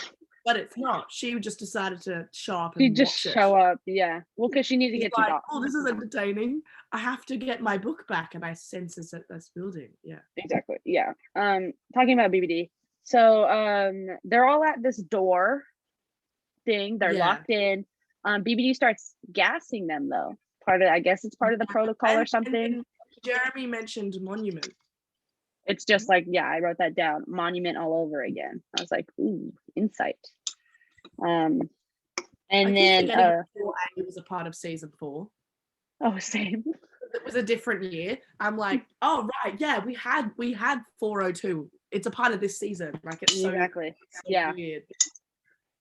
but it's not. She just decided to show up. She just show up. Yeah. Well, because she needed to get to. Oh, this is entertaining. I have to get my book back, and I sense at this building. Yeah. Exactly. Yeah. Talking about BBD. So they're all at this door thing. They're locked in. BBD starts gassing them though. I guess it's part of the protocol or something. Jeremy mentioned monument. It's just like, yeah, I wrote that down. Monument all over again. I was like, ooh, insight. And then it was a part of season 4. Oh, same. It was a different year. I'm like, oh right, yeah, we had 402. It's a part of this season. Like it's exactly. So weird.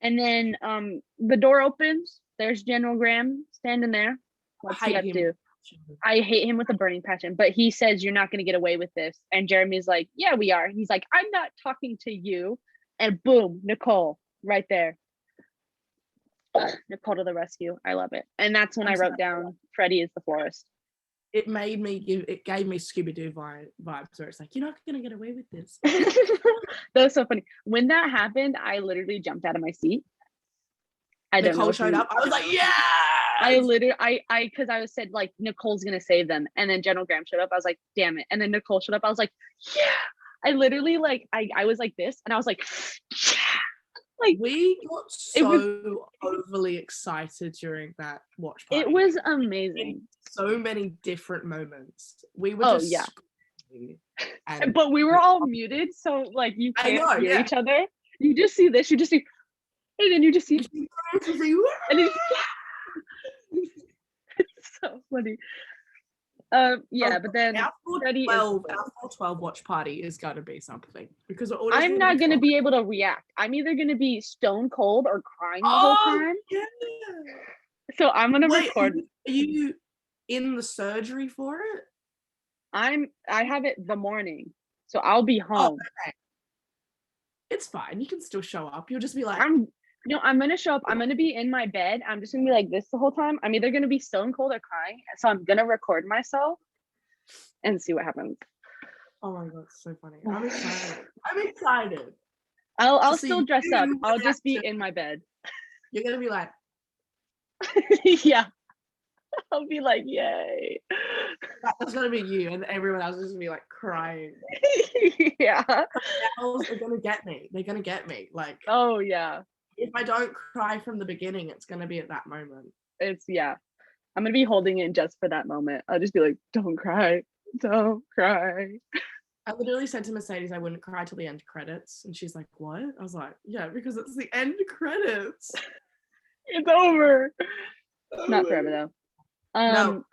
And then the door opens. There's General Graham standing there. What's he up to? I hate him with a burning passion, but he says you're not going to get away with this. And Jeremy's like, yeah, we are. He's like, I'm not talking to you. And boom, Nicole right there. Nicole to the rescue. I love it. And that's when I wrote down Freddie is the florist. It gave me Scooby-Doo vibes where it's like, you're not going to get away with this. That was so funny. When that happened, I literally jumped out of my seat. Nicole showed up. I was like, yeah. Because I was said like Nicole's gonna save them, and then General Graham showed up. I was like, damn it. And then Nicole showed up. I was like, yeah. I literally like I was like this, and I was like, yeah. Like we got so overly excited during that watch party. It was amazing. So many different moments. We were but we were all muted, so like you can't hear each other. You just see this. You just see. And then you just see, and then it's so funny. Yeah, but then our Freddie 412 watch party is gonna be something because I'm not gonna be able to react. I'm either gonna be stone cold or crying the whole time. Yeah. So I'm gonna record. Are you in the surgery for it? I have it the morning, so I'll be home. Okay. It's fine. You can still show up. You'll just be like, I'm gonna show up. I'm gonna be in my bed. I'm just gonna be like this the whole time. I'm either gonna be stone cold or crying. So I'm gonna record myself and see what happens. Oh my god, it's so funny. I'm excited. I'll still dress up. I'll just be in my bed. You're gonna be like, yeah. I'll be like, yay. That's gonna be you, and everyone else is gonna be like crying. Yeah. They're gonna get me. They're gonna get me. Like, oh yeah. If I don't cry from the beginning, it's gonna be at that moment. I'm gonna be holding it just for that moment. I'll just be like, don't cry. Don't cry. I literally said to Mercedes I wouldn't cry till the end credits, and she's like, what? I was like, yeah, because it's the end credits. It's over. Not forever though. No.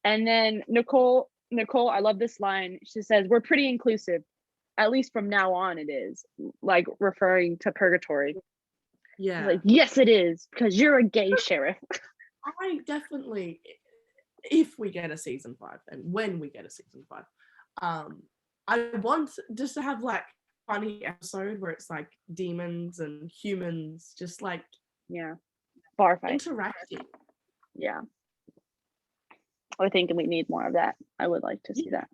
And then Nicole, I love this line. She says, we're pretty inclusive. At least from now on it is. Like referring to purgatory. Yeah. Like, yes it is, because you're a gay sheriff. I definitely, if we get a season 5 and when we get a season 5, I want just to have like funny episode where it's like demons and humans just like bar fight interacting. Yeah, I think we need more of that. I would like to see that,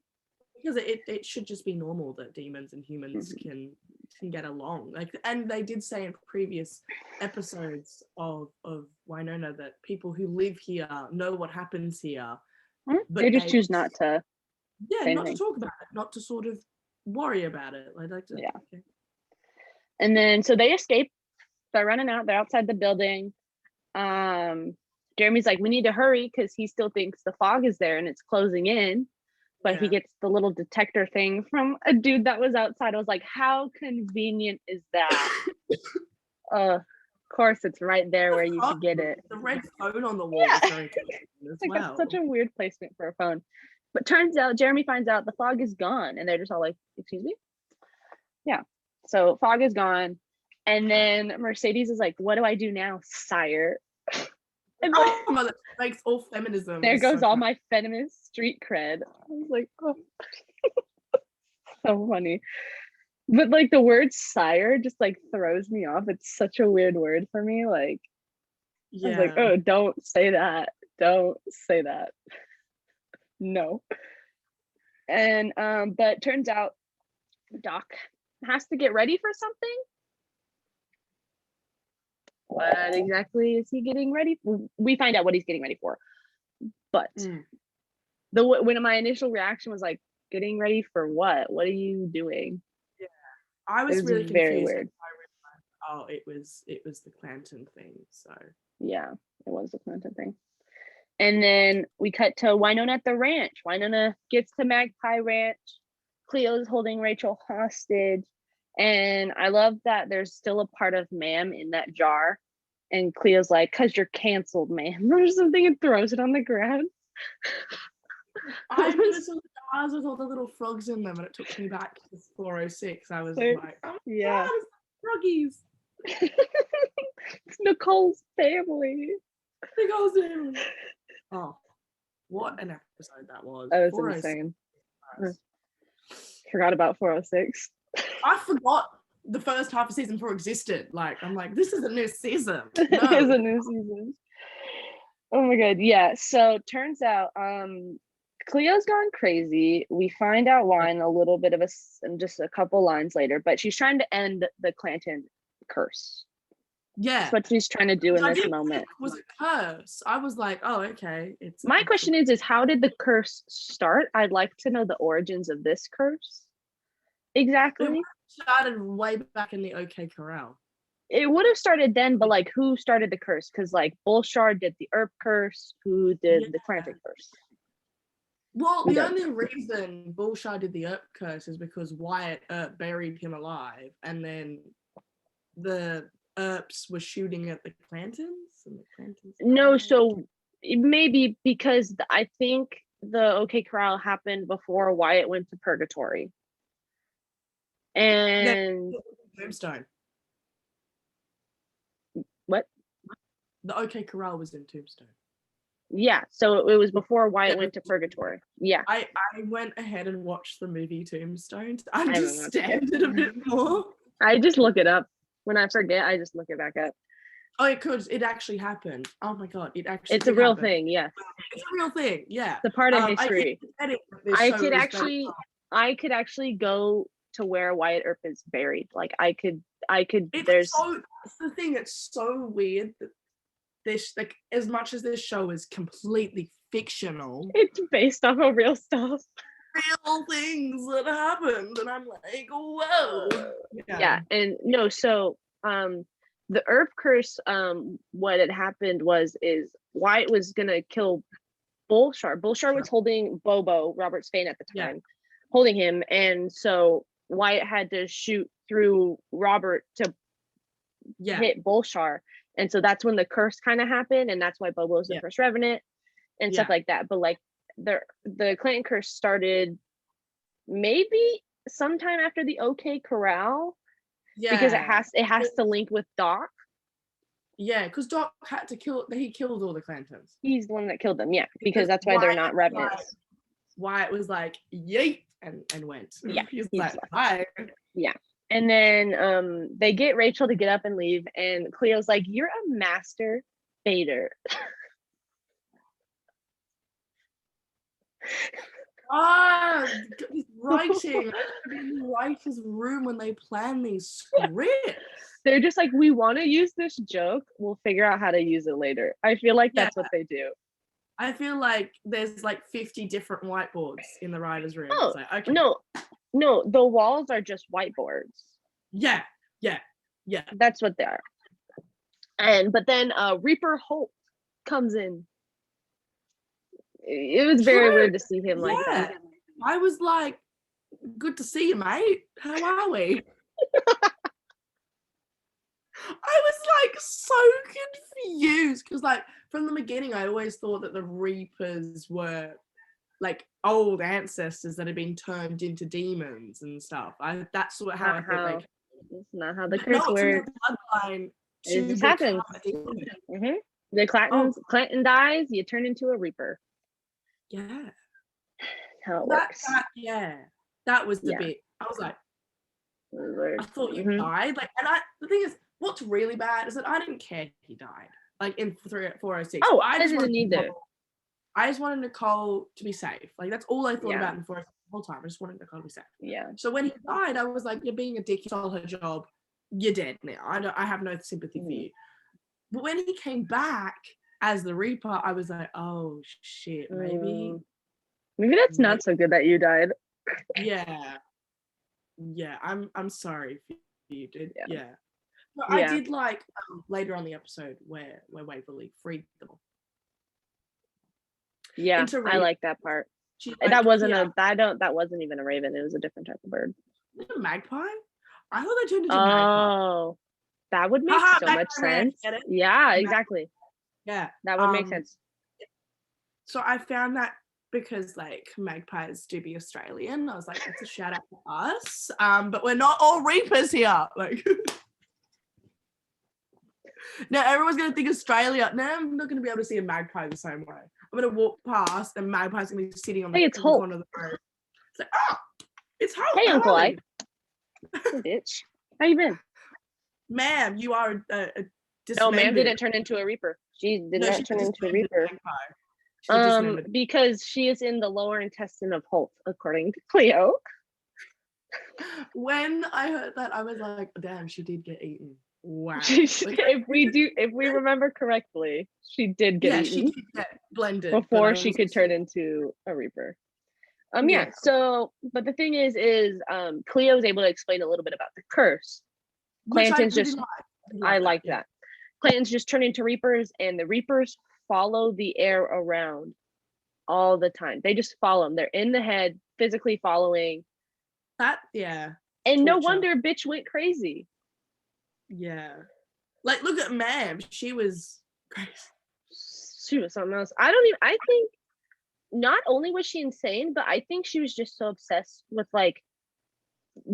because it should just be normal that demons and humans can get along. Like, and they did say in previous episodes of Wynonna that people who live here know what happens here, but they just choose not to. Not to talk about it, not to sort of worry about it. Okay. And then so they escape. They're running out. They're outside the building. Jeremy's like, we need to hurry because he still thinks the fog is there and it's closing in. But he gets the little detector thing from a dude that was outside. I was like, how convenient is that? Of course, it's right there where you should get it. The red phone on the wall is very convenient as well. Such a weird placement for a phone. But turns out, Jeremy finds out the fog is gone. And they're just all like, excuse me? Yeah. So fog is gone. And then Mercedes is like, what do I do now, sire? And that makes all feminism. There goes all my feminist street cred. I was like, oh. So funny. But like the word sire just like throws me off. It's such a weird word for me. Like, I was like, oh, don't say that. Don't say that. No. And but turns out Doc has to get ready for something. What exactly is he getting ready for? We find out what he's getting ready for. But when my initial reaction was like, getting ready for what? What are you doing? Yeah. I was really confused. Very weird. Oh, it was the Clanton thing. So yeah, it was the Clanton thing. And then we cut to Wynonna at the ranch. Wynonna gets to Magpie Ranch. Cleo's holding Rachel hostage. And I love that there's still a part of ma'am in that jar. And Cleo's like, because you're canceled, ma'am, or something, and throws it on the ground. I was jars with all the little frogs in them, and it took me back to 406. I was like, oh yeah, God, froggies. It's Nicole's family. Nicole's family. Oh, what an episode that was. That was insane. Forgot about 406. I forgot the first half of season 4 existed. Like, I'm like, this is a new season. No. It is a new season. Oh my god, yeah. So turns out Cleo's gone crazy. We find out why in a little bit of just a couple lines later, but she's trying to end the Clanton curse. Yeah, that's what she's trying to do in this moment. Was a curse. I was like, oh, okay. My question is how did the curse start? I'd like to know the origins of this curse. Exactly. It started way back in the OK Corral. It would have started then, but like who started the curse? Because like Bullshard did the Irf Curse, who did the Clanton curse? Well, the only reason Bullshard did the Irf Curse is because Wyatt Earp buried him alive, and then the Earps were shooting at the Clantons, and the Clantons. No, so maybe because I think the OK Corral happened before Wyatt went to purgatory, and Tombstone. What? The OK Corral was in Tombstone. Yeah, so it was before Wyatt went to purgatory. Yeah, I went ahead and watched the movie Tombstone to understand it a bit more. I just look it up when I forget. I just look it back up. Oh, it actually happened. Oh my god, it's a real thing. Yeah, it's a real thing. Yeah, it's a part of history. I could actually go to where Wyatt Earp is buried. Like I could. There's that's the thing. It's so weird that this, like, as much as this show is completely fictional, it's based off of real stuff, real things that happened, and I'm like, whoa. Yeah, and no, so the Irf Curse, what had happened is Wyatt was gonna kill Bullshar. Bullshar was holding Bobo, Robert Spain at the time, holding him, and so Wyatt had to shoot through Robert to hit Bullshar, and so that's when the curse kind of happened, and that's why Bobo's the first revenant and stuff like that. But like the Clanton curse started maybe sometime after the OK Corral. Because it has to link with Doc. Yeah, because Doc had to he killed all the Clantons. He's the one that killed them, because that's why they're not revenants. Wyatt was like, yeet, and went. Yeah. He's like, bye. Yeah. And then they get Rachel to get up and leave, and Cleo's like, you're a master baiter. He's writing. In the writer's room when they plan these scripts. They're just like, we want to use this joke. We'll figure out how to use it later. I feel like that's what they do. I feel like there's like 50 different whiteboards in the writer's room. Oh, like, okay. No, the walls are just whiteboards. Yeah. That's what they are. But then Reaper Holt comes in. It was very weird to see him like that. I was like, good to see you, mate. How are we? I was like so confused because like from the beginning I always thought that the Reapers were like old ancestors that had been turned into demons and stuff. That's how I thought it's not how the curse works. It just happens. The Clanton dies, you turn into a Reaper. Yeah. How it works. That was the bit. I was like, I thought you died. Like, and the thing is, what's really bad is that I didn't care he died. Like in 406. Oh, I didn't either. I just wanted Nicole to be safe. Like that's all I thought about in 406 the whole time. I just wanted Nicole to be safe. Yeah. So when he died, I was like, you're being a dick. You stole her job. You're dead now. I have no sympathy for you. But when he came back as the Reaper, I was like, oh shit, maybe that's not so good that you died. Yeah, I'm sorry for you, dude. But I did like later on the episode where Waverly freed them all. Yeah, I like that part. Like, that wasn't even a raven. It was a different type of bird. A magpie? I thought they turned into a magpie. Oh, that would make so much sense. Yeah, exactly. Yeah, that would make sense. So I found that because like magpies do be Australian. I was like, that's a shout out to us. But we're not all Reapers here. Like, now everyone's gonna think Australia. Now I'm not gonna be able to see a magpie the same way. I'm gonna walk past and magpie's gonna be sitting on the corner of the road. It's like, oh, it's Holt. Hey, Uncle Ike. Bitch, how you been? Ma'am, you are a no, ma'am didn't turn into a Reaper. She did not turn into a Reaper. Because she is in the lower intestine of Holt, according to Cleo. When I heard that, I was like, damn, she did get eaten. Wow. If we remember correctly, she did get eaten. She did get blended before she could turn into a Reaper. So but the thing is Cleo was able to explain a little bit about the curse. Clanton's I like that. Clanton's just turn into Reapers, and the Reapers follow the air around all the time. They just follow them. They're in the head, physically following. And no wonder bitch went crazy. Yeah. Like, look at Ma'am. She was crazy. She was something else. I think not only was she insane, but I think she was just so obsessed with like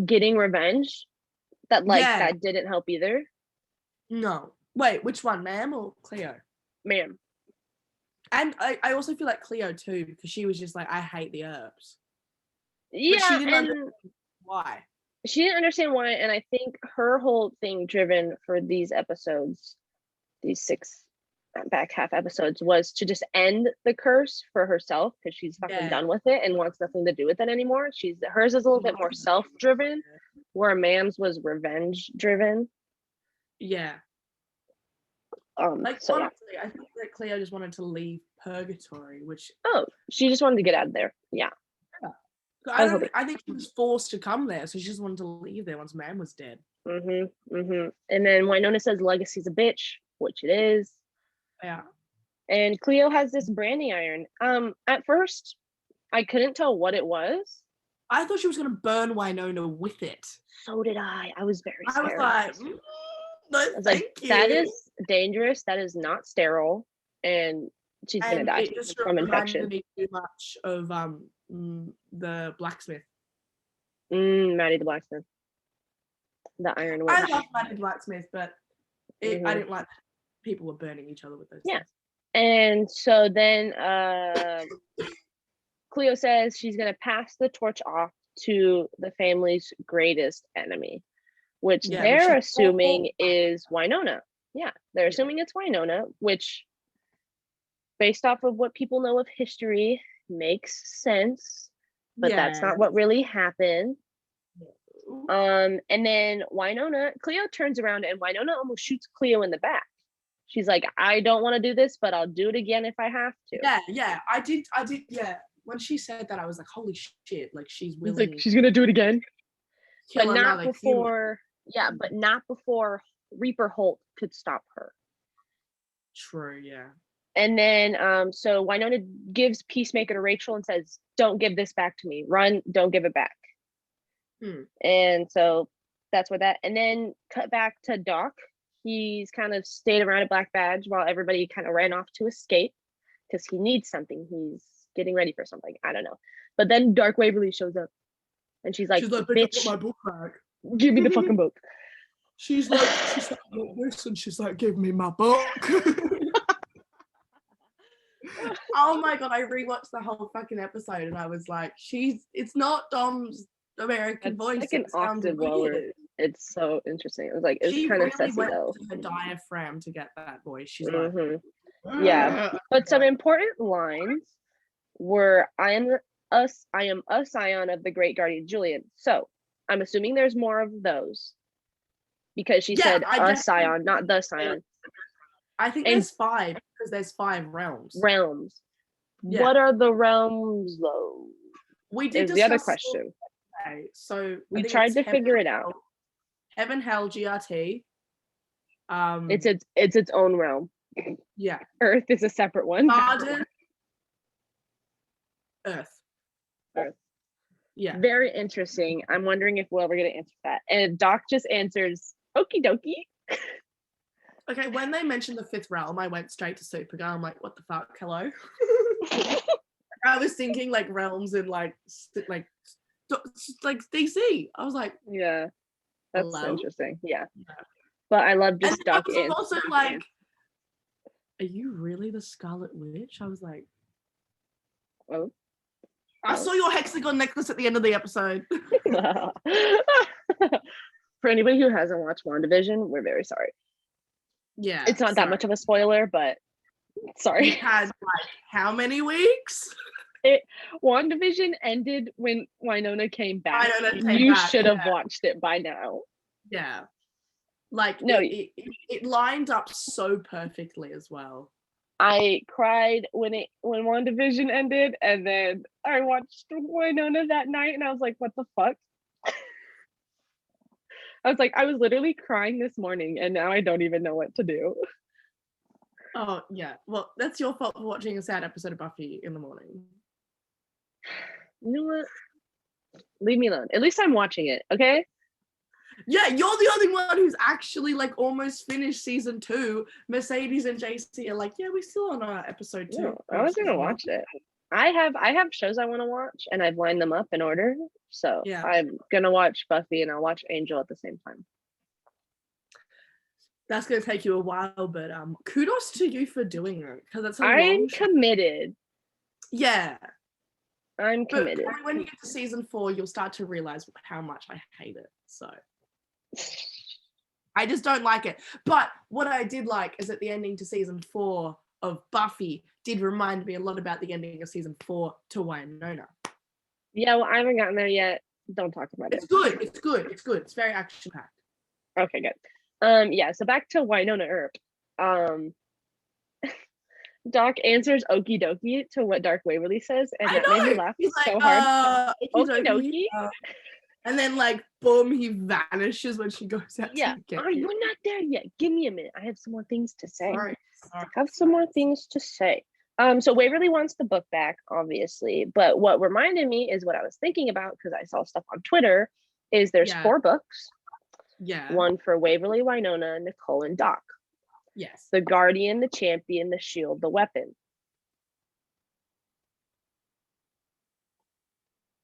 getting revenge that like that didn't help either. No. Wait, which one, Ma'am or Cleo? Ma'am. And I also feel like Cleo too, because she was just like, I hate the Earps. Yeah, but she didn't understand why. She didn't understand why, and I think her whole thing driven for these episodes, these 6 back half episodes, was to just end the curse for herself because she's fucking done with it and wants nothing to do with it anymore. Hers is a little bit more self-driven, where Ma'am's was revenge-driven. Yeah. So honestly, I think that Cleo just wanted to leave purgatory, which she just wanted to get out of there. Yeah. I think she was forced to come there, so she just wanted to leave there once Ma'am was dead. And then Wynonna says Legacy's a bitch, which it is. Yeah. And Cleo has this branding iron. At first, I couldn't tell what it was. I thought she was gonna burn Wynonna with it. So did I. I was very scared. I was like, thank you. That is dangerous. That is not sterile, and she's gonna die from infection. Me too much of the blacksmith. Maddie the blacksmith. The Iron Witch. I love Maddie the blacksmith, but I didn't like that people were burning each other with those. Yeah. And so then Cleo says she's gonna pass the torch off to the family's greatest enemy, which they're assuming is Wynonna. Yeah, they're assuming it's Wynonna, which, based off of what people know of history, makes sense, but that's not what really happened. And then Cleo turns around and Wynonna almost shoots Cleo in the back. She's like, I don't want to do this, but I'll do it again if I have to. Yeah, I did. When she said that, I was like, holy shit, like she's willing. It's like, she's gonna do it again. But not before, but not before Reaper Holt could stop her. True, yeah. And then, so Wynonna gives Peacemaker to Rachel and says, don't give this back to me. Run, don't give it back. And so that's where that, and then cut back to Doc. He's kind of stayed around at Black Badge while everybody kind of ran off to escape because he needs something. He's getting ready for something. I don't know. But then Dark Waverly shows up and she's like bitch, my book back. Give me the fucking book. She's like, this, and she's like, give me my book. Oh my god, I rewatched the whole fucking episode and I was like, it's not Dom's American voice. Like an octave lower. It's so interesting. It was like, it's kind of sassy though. Her diaphragm to get that voice. She's yeah. But some important lines were, I am a scion of the great guardian Julian. So I'm assuming there's more of those because she said a scion, not the scion. I think there's 5 because there's 5 realms. Yeah. What are the realms though? We did is the other question. Okay, so we tried to figure it out. Heaven, Hell, GRT. It's its own realm. Yeah. Earth is a separate one. Garden. Earth. Yeah. Very interesting. I'm wondering if we're ever going to answer that. And Doc just answers, okie dokie. Okay, when they mentioned the 5th realm, I went straight to Supergirl. I'm like, what the fuck? Hello? I was thinking like realms in like DC. I was like, yeah, that's interesting. Yeah. But I love just Doc. I was also like, are you really the Scarlet Witch? I was like, oh. I saw your hexagon necklace at the end of the episode. For anybody who hasn't watched WandaVision, we're very sorry. Yeah. It's not that much of a spoiler, but sorry. It has like how many weeks? WandaVision ended when Wynonna came back. You should have watched it by now. Yeah. Like, no, it lined up so perfectly as well. I cried when WandaVision ended, and then I watched Wynonna that night, and I was like, what the fuck? I was like, I was literally crying this morning, and now I don't even know what to do. Oh, yeah. Well, that's your fault for watching a sad episode of Buffy in the morning. You know what? Leave me alone. At least I'm watching it, okay? Yeah, you're the only one who's actually like almost finished season 2. Mercedes and JC are like, yeah, we're still on episode 2. No, I was gonna watch it. I have shows I want to watch, and I've lined them up in order. So yeah, I'm gonna watch Buffy, and I'll watch Angel at the same time. That's gonna take you a while, but kudos to you for doing it, because it's I'm committed. Yeah, I'm committed. But when you get to season 4, you'll start to realize how much I hate it. So I just don't like it. But what I did like is that the ending to season 4 of Buffy did remind me a lot about the ending of season 4 to Wynonna. Yeah, well, I haven't gotten there yet. Don't talk about it. It's good. It's good. It's good. It's very action packed. Okay, good. Yeah, so back to Wynonna Earp. Doc answers okie dokie to what Dark Waverly says, and that made me laugh so hard. Okie dokie. And then, like, boom, he vanishes when she goes out. Yeah, we're not there yet. Give me a minute. I have some more things to say. Sorry. I have some more things to say. So Waverly wants the book back, obviously, but what reminded me is what I was thinking about, because I saw stuff on Twitter, is there's 4 books. Yeah. One for Waverly, Wynonna, Nicole, and Doc. Yes. The Guardian, the Champion, the Shield, the Weapon.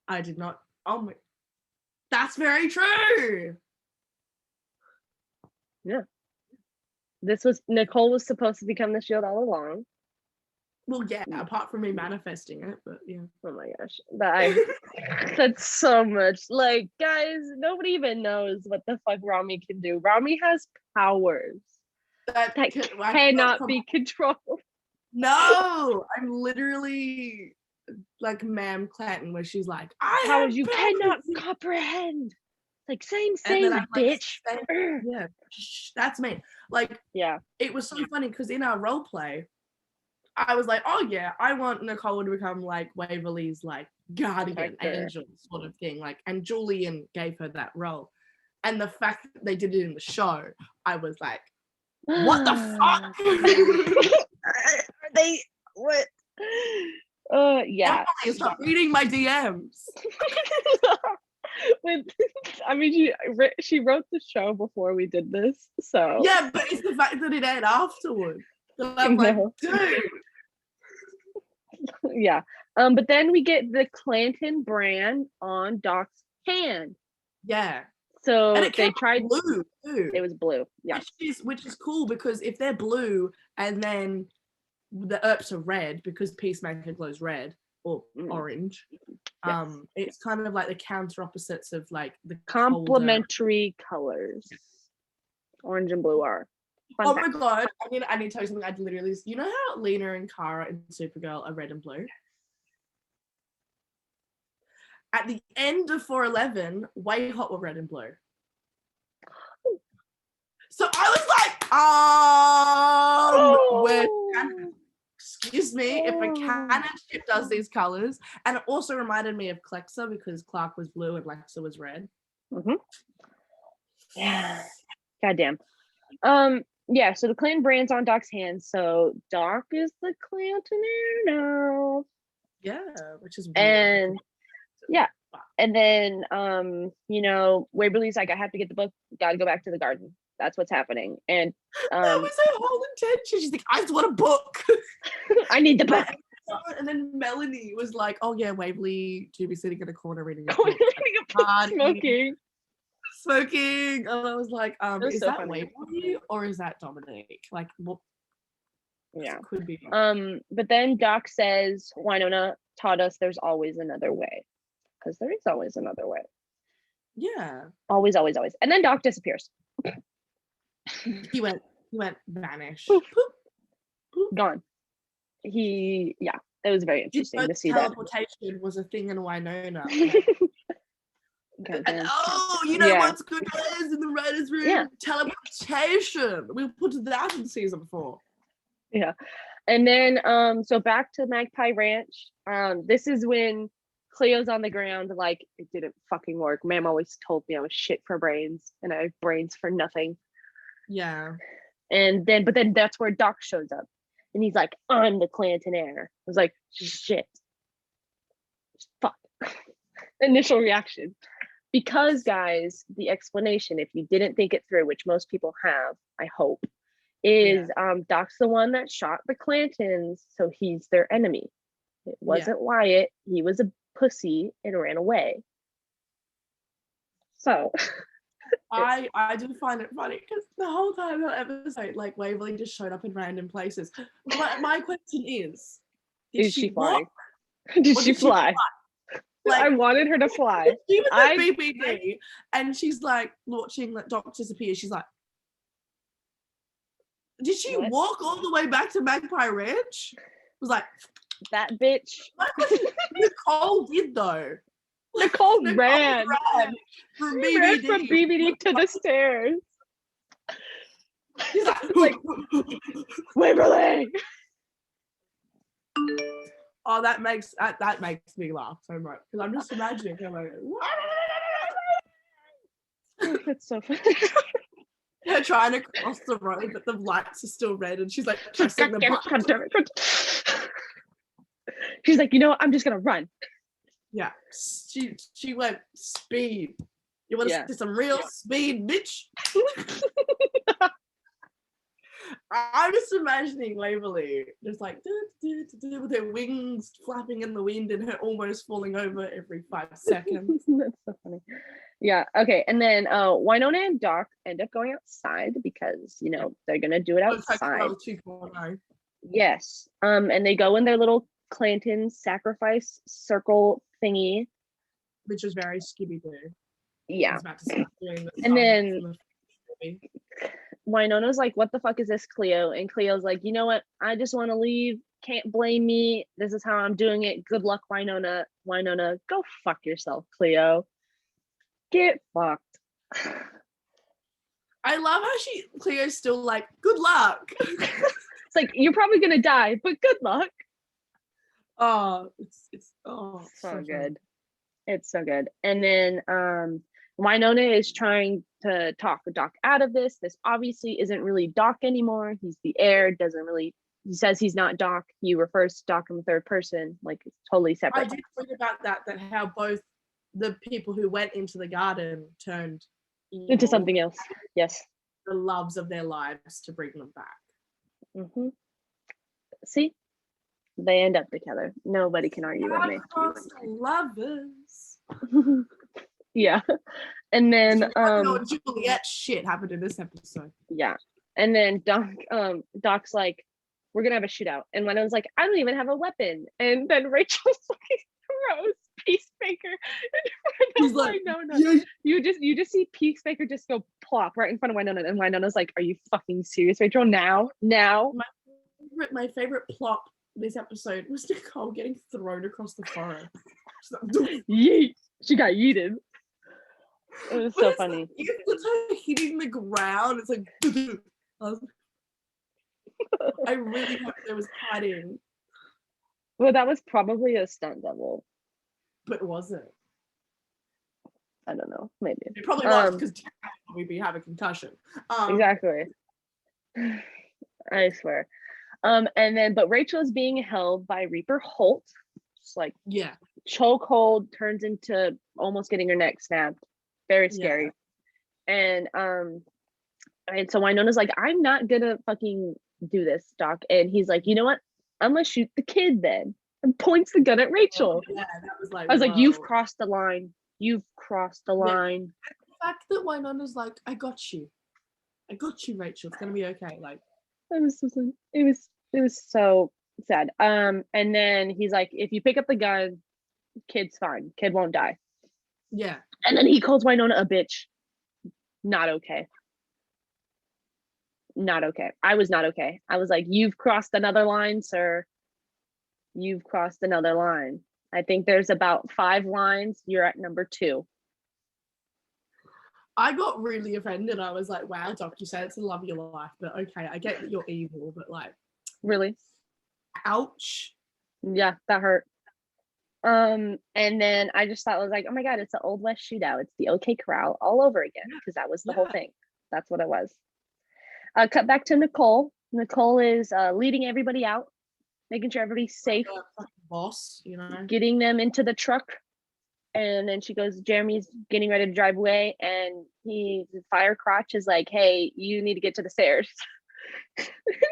I did not. Oh my. That's very true. Yeah. Nicole was supposed to become the Shield all along. Well, yeah, apart from me manifesting it, but yeah. Oh my gosh. That's so much. Like, guys, nobody even knows what the fuck Romy can do. Romy has powers that cannot be controlled. No, I'm literally like Ma'am Clanton, where she's like, powers you cannot comprehend. Like, same, bitch. Like, yeah, that's me. Like, yeah, it was so funny because in our role play, I was like, oh yeah, I want Nicole to become like Waverly's like guardian angel sort of thing. Like, and Julian gave her that role. And the fact that they did it in the show, I was like, what the fuck? Are they what? Yeah. Stop reading my DMs. I mean, she wrote the show before we did this, so yeah, but it's the fact that it aired afterwards. So I'm like, dude. Yeah. But then we get the Clanton brand on Doc's hand. Yeah. So they tried blue too. It was blue. Yeah. Which is cool, because if they're blue and then the Earps are red because Peacemaker glows red or orange, yes. It's kind of like the counter opposites of like the complementary colors. Orange and blue are. Fun fact. My god, I need to tell you something. I literally, you know how Lena and Kara in Supergirl are red and blue? At the end of 411, Way Hot were red and blue. So I was like, where's canon? Excuse me, if a canon ship does these colors. And it also reminded me of Clexa, because Clark was blue and Lexa was red. Mm-hmm. Yeah. Goddamn. Yeah, so the clan brand's on Doc's hands, so Doc is the Clantonaire now. Yeah, which is weird. And yeah, and then you know, Waverly's like, I have to get the book, gotta go back to the garden. That's what's happening. And that was her whole intention. She's like, I just want a book. I need the book. And then Melanie was like, oh yeah, Waverly to be sitting in a corner reading a book. Smoking. And I was like, is that Waverly or is that Dominique? Like, what? Yeah, could be. But then Doc says Wynonna taught us there's always another way, because there is always another way. Yeah, always. And then Doc disappears. he went vanish. Poof. Gone. It was very interesting to see teleportation was a thing in Wynonna. And, you know what's good is in the writers' room? Yeah. Teleportation. We put that in season 4. Yeah. And then so back to Magpie Ranch. This is when Cleo's on the ground, like, it didn't fucking work. Ma'am always told me I was shit for brains and I have brains for nothing. Yeah. But then that's where Doc shows up. And he's like, I'm the Clantonaire. I was like, shit. Fuck. Initial reaction. Because, guys, the explanation, if you didn't think it through, which most people have, I hope, is Doc's the one that shot the Clantons, so he's their enemy. It wasn't Wyatt. He was a pussy and ran away. So I do find it funny because the whole time that episode, like, Waverly just showed up in random places. My question is she fly? walk? Did she fly? Like, I wanted her to fly. She was at BBD and she's like watching that Doc disappear. She's like, did she walk all the way back to Magpie Ranch? It was like, that bitch. Nicole did though. Nicole ran from BBD. Ran from BBD to the stairs. She's like Waverly. Oh, that makes me laugh so much because I'm just imagining her like, that's so funny. Her trying to cross the road, but the lights are still red, and she's like pressing the button. She's like, you know what? I'm just gonna run. Yeah, she went speed. You want to see some real speed, bitch? I'm just imagining Waverly just like with her wings flapping in the wind and her almost falling over every 5 seconds. That's so funny. Yeah, okay. And then Wynonna and Doc end up going outside because, you know, they're gonna do it outside. Yes. And they go in their little Clanton sacrifice circle thingy. Which is very Scooby-Doo. Yeah. And then Wynonna's like, what the fuck is this, Cleo? And Cleo's like, you know what? I just want to leave. Can't blame me. This is how I'm doing it. Good luck, Wynonna. Wynonna, go fuck yourself, Cleo. Get fucked. I love how Cleo's still like, good luck. It's like, you're probably gonna die, but good luck. Oh, it's so good. It's so good. And then Wynonna is trying to talk Doc out of this. This obviously isn't really Doc anymore. He's the heir. He says he's not Doc. He refers to Doc in the third person, like it's totally separate. I did think about that how both the people who went into the garden turned into something else. Yes. The loves of their lives to bring them back. Mm-hmm. See? They end up together. Nobody can argue with me. Lovers. Yeah. And then Juliet shit happened in this episode. Yeah. And then Doc's like, we're gonna have a shootout. And Wynonna's like, I don't even have a weapon. And then Rachel's like throws Peacemaker. And he's like, no. Yeah. You just see Peacemaker just go plop right in front of Wynonna. And Wynonna's like, are you fucking serious, Rachel? Now? My favorite plot this episode was Nicole getting thrown across the forest. Yeet. She got yeeted. It was so funny. It's like hitting the ground. It's like I really hope there was padding. Well, that was probably a stunt double. But was it? I don't know. Maybe. It probably was because we'd have a concussion. Exactly. I swear. And then, but Rachel's being held by Reaper Holt. Just like chokehold, turns into almost getting her neck snapped. Very scary. Yeah. And so Wynonna's like, I'm not gonna fucking do this, Doc. And he's like, you know what? I'm gonna shoot the kid then. And points the gun at Rachel. Oh, yeah, that was like, I was like, you've crossed the line. You've crossed the line. The fact that Wynonna's like, I got you, Rachel. It's gonna be okay. Like, it was so sad. And then he's like, if you pick up the gun, kid's fine. Kid won't die. Yeah. And then he calls Wynonna a bitch. Not okay. Not okay. I was not okay. I was like, you've crossed another line, sir. You've crossed another line. I think there's about 5 lines. You're at number 2. I got really offended. I was like, wow, Doc, you said it's the love of your life, but okay, I get that you're evil, but like, really? Ouch. Yeah, that hurt. And then I just thought, I was like, oh my God, it's the Old West shootout. It's the OK Corral all over again, because that was the whole thing. That's what it was. Cut back to Nicole. Nicole is leading everybody out, making sure everybody's safe. Boss, you know. Getting them into the truck. And then she goes, Jeremy's getting ready to drive away, and Fire Crotch is like, hey, you need to get to the stairs.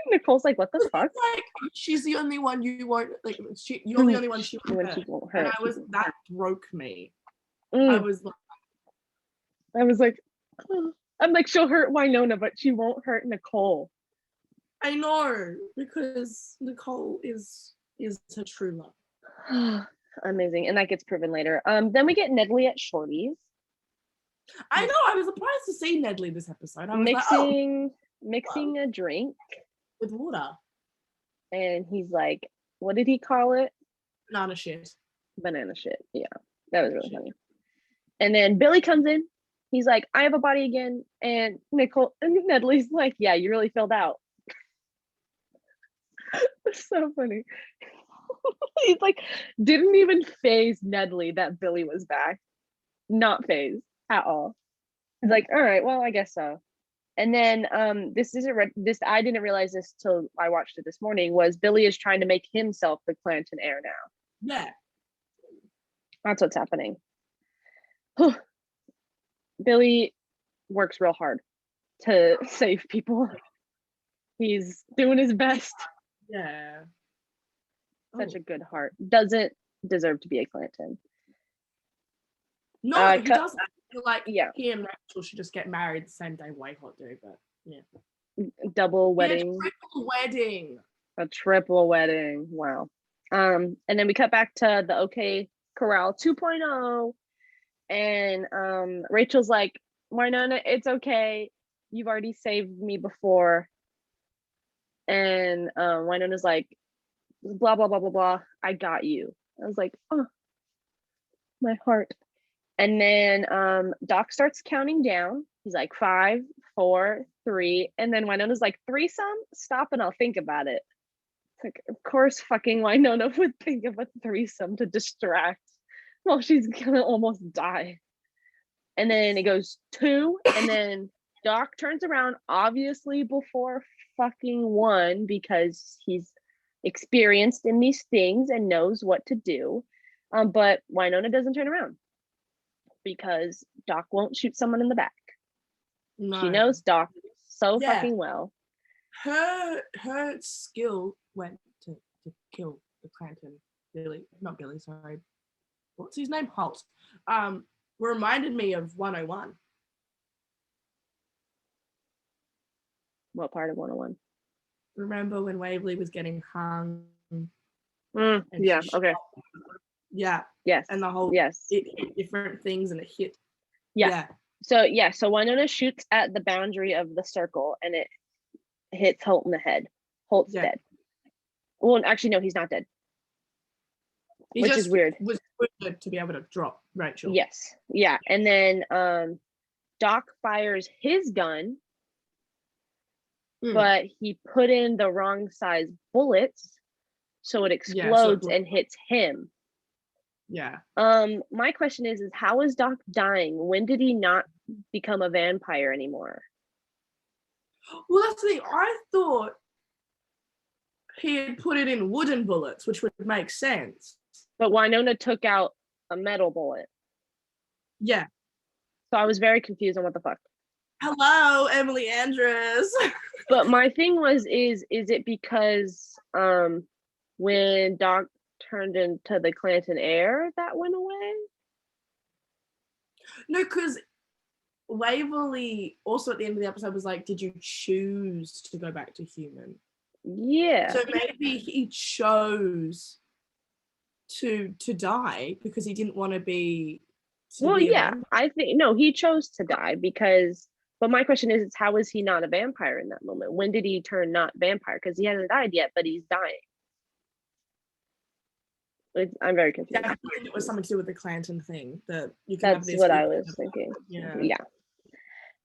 Nicole's like, what the fuck? Like, she's the only one you won't, like, you're the only one she won't hurt. And that broke me. I was like, oh. I'm like, she'll hurt Wynonna, but she won't hurt Nicole. I know, because Nicole is her true love. Amazing. And that gets proven later. Then we get Nedley at Shorty's. I know, I was surprised to see Nedley this episode. I was mixing a drink with water. And he's like, what did he call it? Banana shit. Yeah, that was really funny. And then Billy comes in. He's like, I have a body again. And Nedley's like, yeah, you really filled out. It's so funny. He's like, didn't even faze Nedley that Billy was back. Not phased at all. He's like, all right, well, I guess so. And then this I didn't realize this till I watched it this morning, was Billy is trying to make himself the Clanton heir now. Yeah. That's what's happening. Billy works real hard to save people. He's doing his best. Yeah. Such a good heart. Doesn't deserve to be a Clanton. No, he doesn't. Like, he and Rachel should just get married the same day. Way hot, dude, but yeah. Double wedding. A triple wedding. Wow. And then we cut back to the OK Corral 2.0. And Rachel's like, Wynonna, it's okay. You've already saved me before. And Wynonna's like, blah, blah, blah, blah, blah. I got you. I was like, oh, my heart. And then Doc starts counting down. He's like 5, 4, 3. And then Wynonna's like, threesome? Stop and I'll think about it. It's like, of course fucking Wynonna would think of a threesome to distract while she's gonna almost die. And then it goes 2. And then Doc turns around, obviously before fucking 1, because he's experienced in these things and knows what to do. But Wynonna doesn't turn around, because Doc won't shoot someone in the back. No. She knows Doc so fucking well. Her skill went to kill the Clanton. Not Billy, sorry. What's his name? Holt. Reminded me of 101. What part of 101? Remember when Waverly was getting hung? Yeah, okay. Yeah. Yes. And the whole it hit different things and it hit. Yeah. So Wynonna shoots at the boundary of the circle and it hits Holt in the head. Holt's dead. Well, actually, no, he's not dead. Which is weird. Was good to be able to drop Rachel. Yes. Yeah. And then Doc fires his gun, but he put in the wrong size bullets, so it explodes and hits him. Yeah. My question is how is Doc dying? When did he not become a vampire anymore? Well, that's the thing. I thought he had put it in wooden bullets, which would make sense. But Wynonna took out a metal bullet. Yeah. So I was very confused on what the fuck. Hello, Emily Andrews. But my thing was, is it because when Doc turned into the Clanton heir that went away? No, because Waverly also at the end of the episode was like, did you choose to go back to human? Yeah. So maybe he chose to die because he didn't want to be. I think no, he chose to die because. But my question is, how is he not a vampire in that moment? When did he turn not vampire? Because he hasn't died yet, but he's dying. I'm very confused. Yeah, I think it was something to do with the Clanton thing. That you can. That's what I was thinking. Yeah.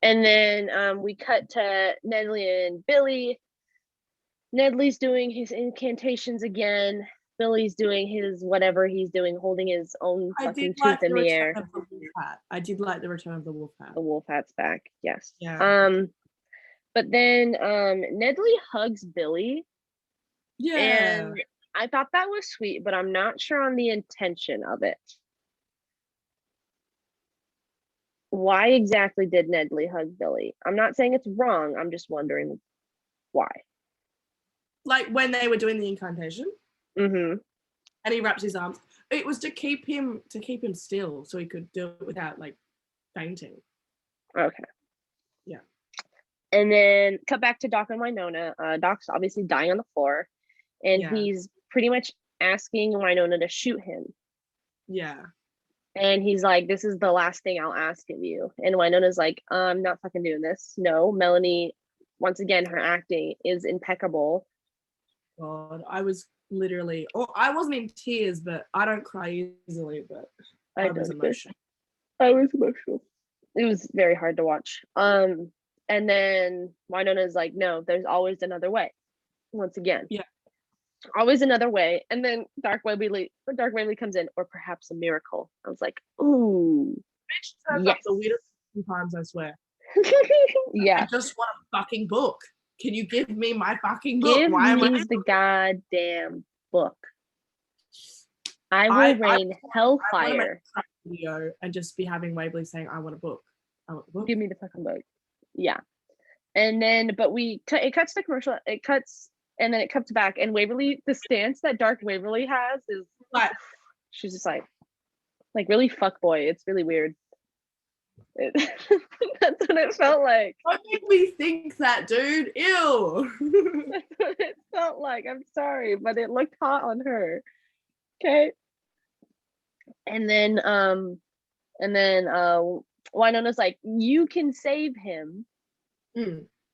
And then we cut to Nedley and Billy. Nedley's doing his incantations again. Billy's doing his whatever he's doing, holding his own fucking tooth in the air. I did like the return of the wolf hat. The wolf hat's back, yes. Yeah. But then Nedley hugs Billy. Yeah. And I thought that was sweet, but I'm not sure on the intention of it. why exactly did Nedley hug Billy? I'm not saying it's wrong. I'm just wondering why. Like when they were doing the incantation, and he wraps his arms. It was to keep him still, so he could do it without like fainting. Okay. Yeah. And then cut back to Doc and Wynonna. Doc's obviously dying on the floor, and he's pretty much asking Wynonna to shoot him. Yeah. And he's like, "This is the last thing I'll ask of you." And Wynonna's like, "I'm not fucking doing this." No, Melanie, once again, her acting is impeccable. God, I was literally, I wasn't in tears, but I don't cry easily, but I was emotional. I was emotional. It was very hard to watch. And then Wynonna's like, "No, there's always another way." Once again. Yeah. Always another way. And then Dark Waverly comes in, or perhaps a miracle. I was like, ooh. Bitch turns up the weirdest times, I swear. Yeah. I just want a fucking book. Can you give me my fucking book? Give me the goddamn book. I will rain hellfire. I video and just be having Waverly saying, "I want a book. I want a book. Give me the fucking book." Yeah. And then, but it cuts the commercial. It cuts, and then it cuts back. And Waverly, the stance that Dark Waverly has is like, she's just like really fuckboy. It's really weird. That's what it felt like. Don't make me think that, dude. Ew. That's what it felt like. I'm sorry, but it looked hot on her. Okay. And then Wynonna's like, "You can save him.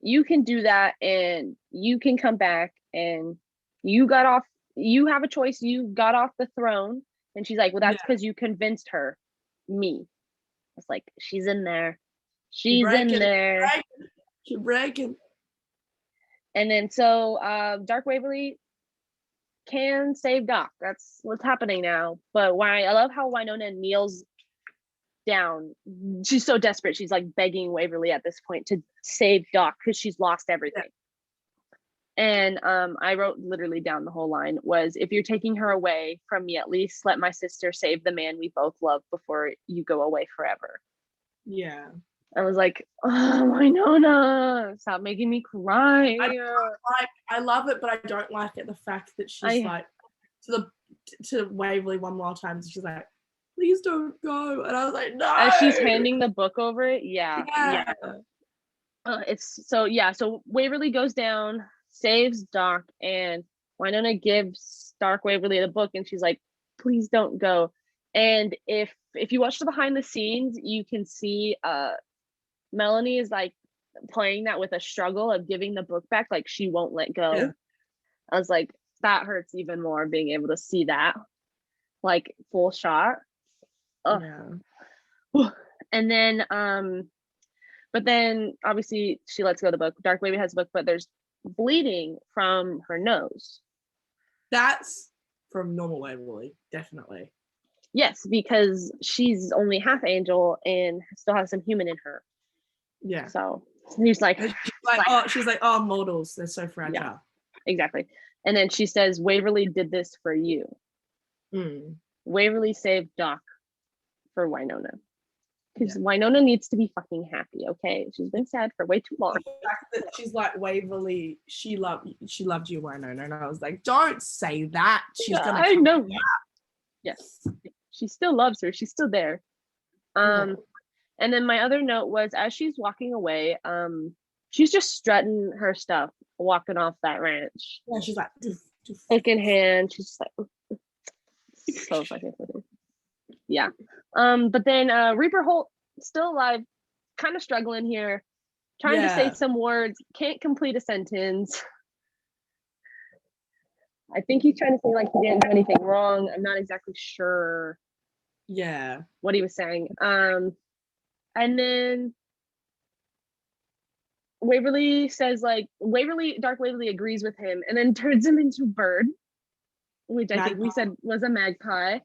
You can do that, and you can come back, and you have a choice. You got off the throne." And she's like, "Well, that's because you convinced her, me." It's like, she's in there. She's in there. She's breaking. And then so Dark Waverly can save Doc. That's what's happening now. But I love how Wynonna kneels down. She's so desperate. She's like begging Waverly at this point to save Doc because she's lost everything. And I wrote literally down the whole line was, "If you're taking her away from me, at least let my sister save the man we both love before you go away forever." Yeah. I was like, "Oh, Wynonna, stop making me cry." I love it, but I don't like it. The fact that she's like to Waverly one more time. She's like, "Please don't go," and I was like, "No." As she's handing the book over, yeah. So Waverly goes down, saves Doc, and Wynonna gives Dark Waverly the book, and she's like, "Please don't go." And if you watch the behind the scenes, you can see Melanie is like playing that with a struggle of giving the book back, like she won't let go. Yeah. I was like, that hurts even more, being able to see that like full shot. Yeah. And then but then obviously she lets go of the book. Dark Waverly has a book, but there's bleeding from her nose. That's from normal Waverly, definitely. Yes, because she's only half angel and still has some human in her. Yeah. So he's like, she's like, "Oh, mortals, they're so fragile." Yeah, exactly. And then she says, "Waverly did this for you." Waverly saved Doc for Wynonna. Because Wynonna needs to be fucking happy, okay? She's been sad for way too long. The fact that she's like, "Waverly, she loved you, Wynonna," and I was like, "Don't say that. She's gonna." I know. Back. Yes, she still loves her. She's still there. And then my other note was, as she's walking away, she's just strutting her stuff, walking off that ranch. Yeah, she's like, book in hand. She's just like, so fucking funny. Yeah. But then Reaper Holt, still alive, kind of struggling here, trying to say some words, can't complete a sentence. I think he's trying to say like he didn't do anything wrong. I'm not exactly sure. Yeah. What he was saying. And then Waverly says like Dark Waverly agrees with him and then turns him into a bird, which I think we said was a magpie,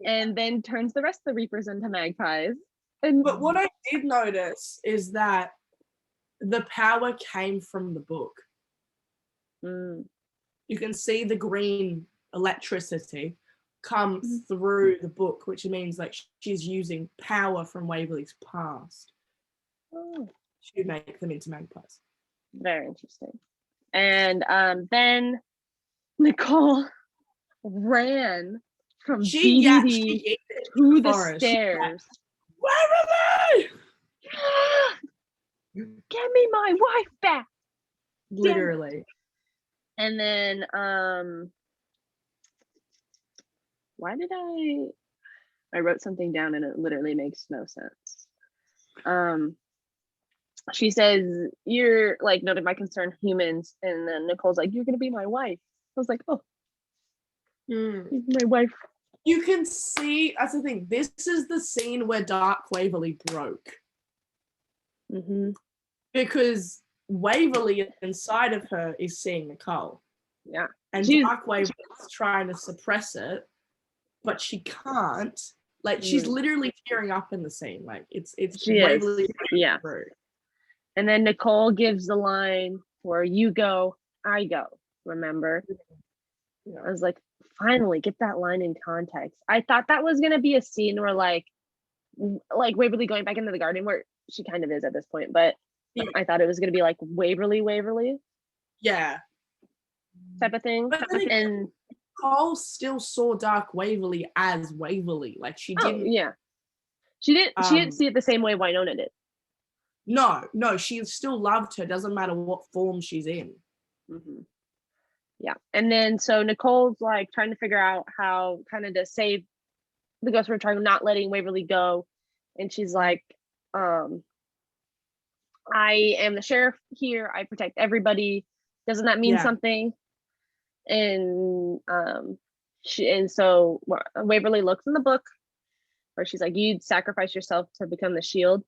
and then turns the rest of the Reapers into magpies. But what I did notice is that the power came from the book. You can see the green electricity, come through the book, which means like she's using power from Waverly's past to make them into magpies. Very interesting. And then Nicole ran from BDD to the stairs. Where are they? Get me my wife back. Literally. And then why did I wrote something down and it literally makes no sense. She says, you're like, noted my concern, humans, and then Nicole's like, you're gonna be my wife. I was like, oh, my wife. You can see, that's the thing, this is the scene where Dark Waverly broke. Because Waverly inside of her is seeing Nicole. Yeah. And Dark Waverly is trying to suppress it, but she can't. Like, she's literally tearing up in the scene. Like, it's Waverly. Yeah. Through. And then Nicole gives the line, where you go, I go. Remember? Yeah. I was like, finally, get that line in context. I thought that was going to be a scene where, like Waverly going back into the garden, where she kind of is at this point, but I thought it was going to be like Waverly. Yeah. Type of thing. And Nicole still saw Dark Waverly as Waverly. Like, she didn't. Yeah. She didn't see it the same way Wynonna did. No, she still loved her. Doesn't matter what form she's in. Yeah, and then so Nicole's like trying to figure out how kind of to save the Ghost River Triangle, not letting Waverly go, and she's like, "I am the sheriff here. I protect everybody. Doesn't that mean something?" And so Waverly looks in the book where she's like, "You'd sacrifice yourself to become the shield."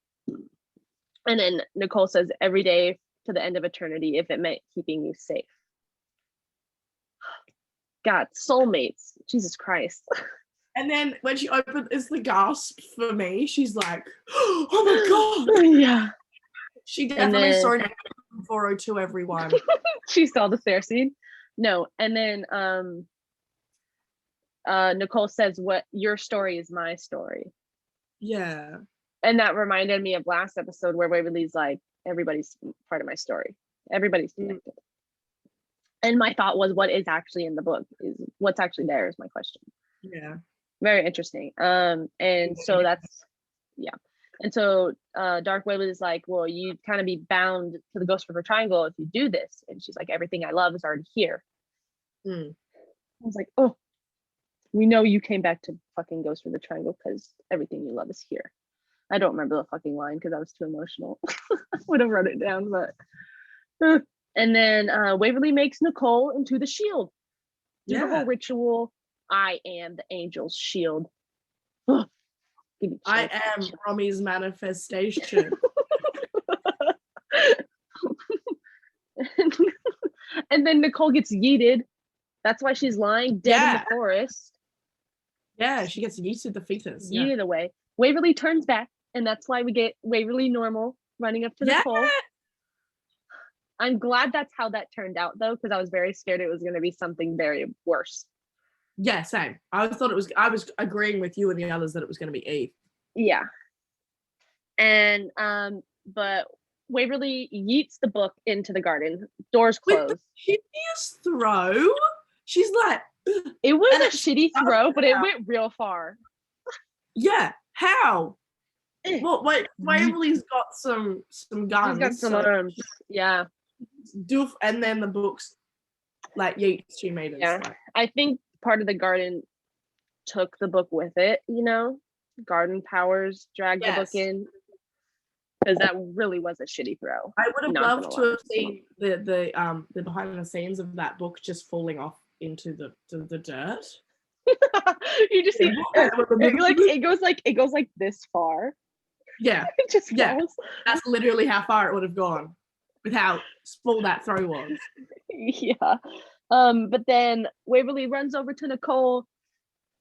And then Nicole says, every day to the end of eternity, if it meant keeping you safe. God, soulmates. Jesus Christ. And then when she opened, it's the gasp for me. She's like, oh my God. Yeah. She definitely saw an 402, everyone. She saw the stair scene. No. And then Nicole says, what your story is my story. Yeah. And that reminded me of last episode where Waverly's like, everybody's part of my story. Everybody's connected. And my thought was, what is actually in the book? Is what's actually there is my question. Yeah. Very interesting. And so that's, yeah. And so Dark Waverly's like, well, you kind of be bound to the Ghost River Triangle if you do this. And she's like, everything I love is already here. I was like, oh, we know you came back to fucking Ghost River Triangle because everything you love is here. I don't remember the fucking line because I was too emotional. I would have wrote it down, but and then Waverly makes Nicole into the shield. Do the whole ritual. I am the angel's shield. I am Romy's manifestation. And then Nicole gets yeeted. That's why she's lying dead in the forest. Yeah, she gets yeeted the fetus. Yeeted away. Waverly turns back. And that's why we get Waverly normal running up to Nicole. I'm glad that's how that turned out, though, because I was very scared it was going to be something very worse. Yeah, same. I was agreeing with you and the others that it was going to be Eve. Yeah. And but Waverly yeets the book into the garden. Doors closed. With the shittiest throw. She's like, it was a shitty throw, but it went real far. Yeah. How? Well, wait, Waverly's got some guns. She's got some arms. Yeah. Doof, and then the books, like, she made it. Yeah. Like. I think part of the garden took the book with it, you know? Garden powers dragged the book in. Because that really was a shitty throw. I would have loved to have seen the behind the scenes of that book just falling off into the dirt. You just see it goes like this far. Yeah. It just falls. That's literally how far it would have gone with how small that throw was. Yeah. But then Waverly runs over to Nicole.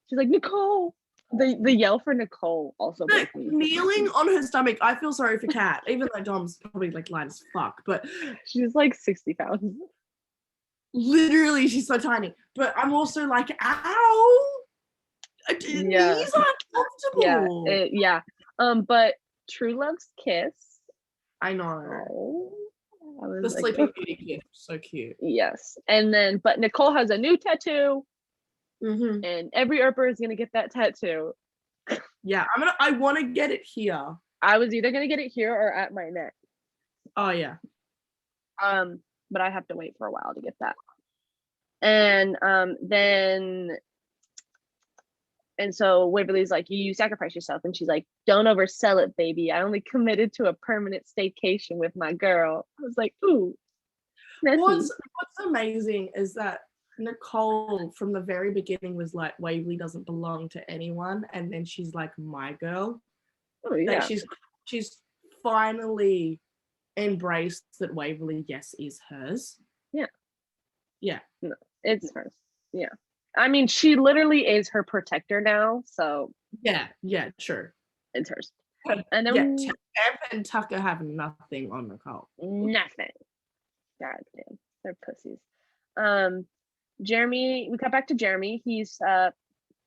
She's like, Nicole. The yell for Nicole also kneeling on her stomach. I feel sorry for Kat, even though Dom's probably like light as fuck, but she's like 60 pounds. Literally, she's so tiny. But I'm also like, ow. Yeah. These are uncomfortable. Yeah. But True Love's kiss. I know. Oh, I was the like, Sleeping Beauty kiss, so cute. Yes. And then, but Nicole has a new tattoo. Mm-hmm. And every Earper is gonna get that tattoo. Yeah, I want to get it here. I was either gonna get it here or at my neck. Oh yeah. But I have to wait for a while to get that. And so Waverly's like, you sacrifice yourself, and she's like, don't oversell it, baby. I only committed to a permanent staycation with my girl. I was like, ooh. What's amazing is that Nicole from the very beginning was like, Waverly doesn't belong to anyone, and then she's like, my girl. Oh yeah. Like she's finally embraced that Waverly, yes, is hers. Yeah. Yeah. No, it's hers. Yeah. I mean, she literally is her protector now, so yeah, sure. It's hers. And then Ev and Tucker have nothing on Nicole. Nothing. God damn, they're pussies. Jeremy, we cut back to Jeremy. He's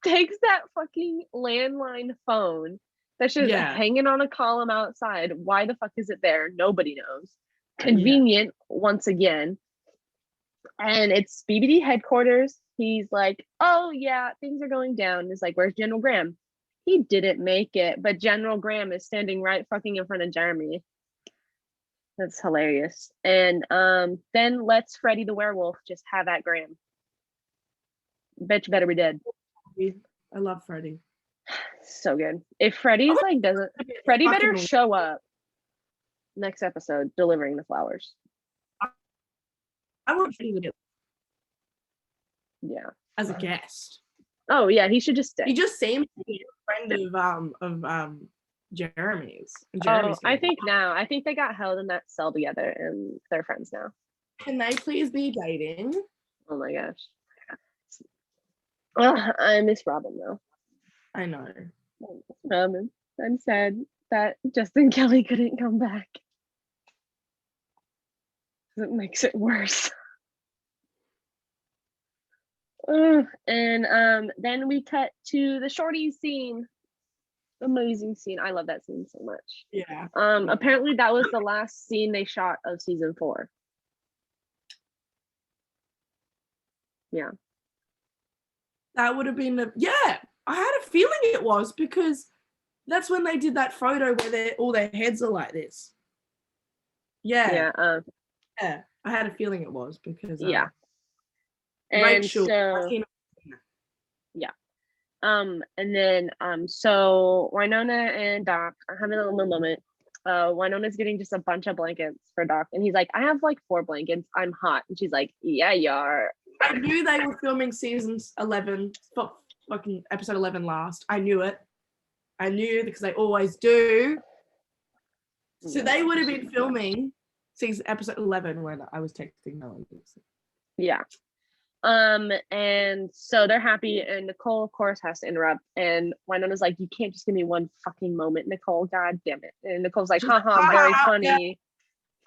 takes that fucking landline phone that's just hanging on a column outside. Why the fuck is it there? Nobody knows. Convenient once again. And it's BBD headquarters. He's like, oh yeah, things are going down. It's like, where's General Graham? He didn't make it, but General Graham is standing right fucking in front of Jeremy. That's hilarious. And then let's Freddy the werewolf just have at Graham. Bitch better be dead. I love Freddy. So good. If Freddy's like doesn't, Freddy better show up next episode delivering the flowers. I want Freddy to get as a Yeah. guest. Oh yeah, he should just stay. He just seems to be a friend of Jeremy's. Oh, I think they got held in that cell together and they're friends now. Can they please be dating? Oh my gosh. Oh, I miss Robin though. I know. Robin. I'm sad that Justin Kelly couldn't come back. It makes it worse. And then we cut to the shorties scene. Amazing scene. I love that scene so much. Yeah. Apparently that was the last scene they shot of season 4. Yeah. That would have been I had a feeling it was, because that's when they did that photo where all their heads are like this. Yeah. Yeah. I had a feeling it was because Rachel. And then so Wynonna and Doc are having a little moment. Wynonna's getting just a bunch of blankets for Doc, and he's like, I have like 4 blankets. I'm hot. And she's like, yeah, you are. I knew they were filming seasons 11, fucking episode 11 last. I knew it. I knew because they always do. So they would have been filming episode 11 when I was texting Melanie. Yeah. And so they're happy, and Nicole, of course, has to interrupt. And Wynonna's like, you can't just give me one fucking moment, Nicole. God damn it. And Nicole's like, haha, very funny.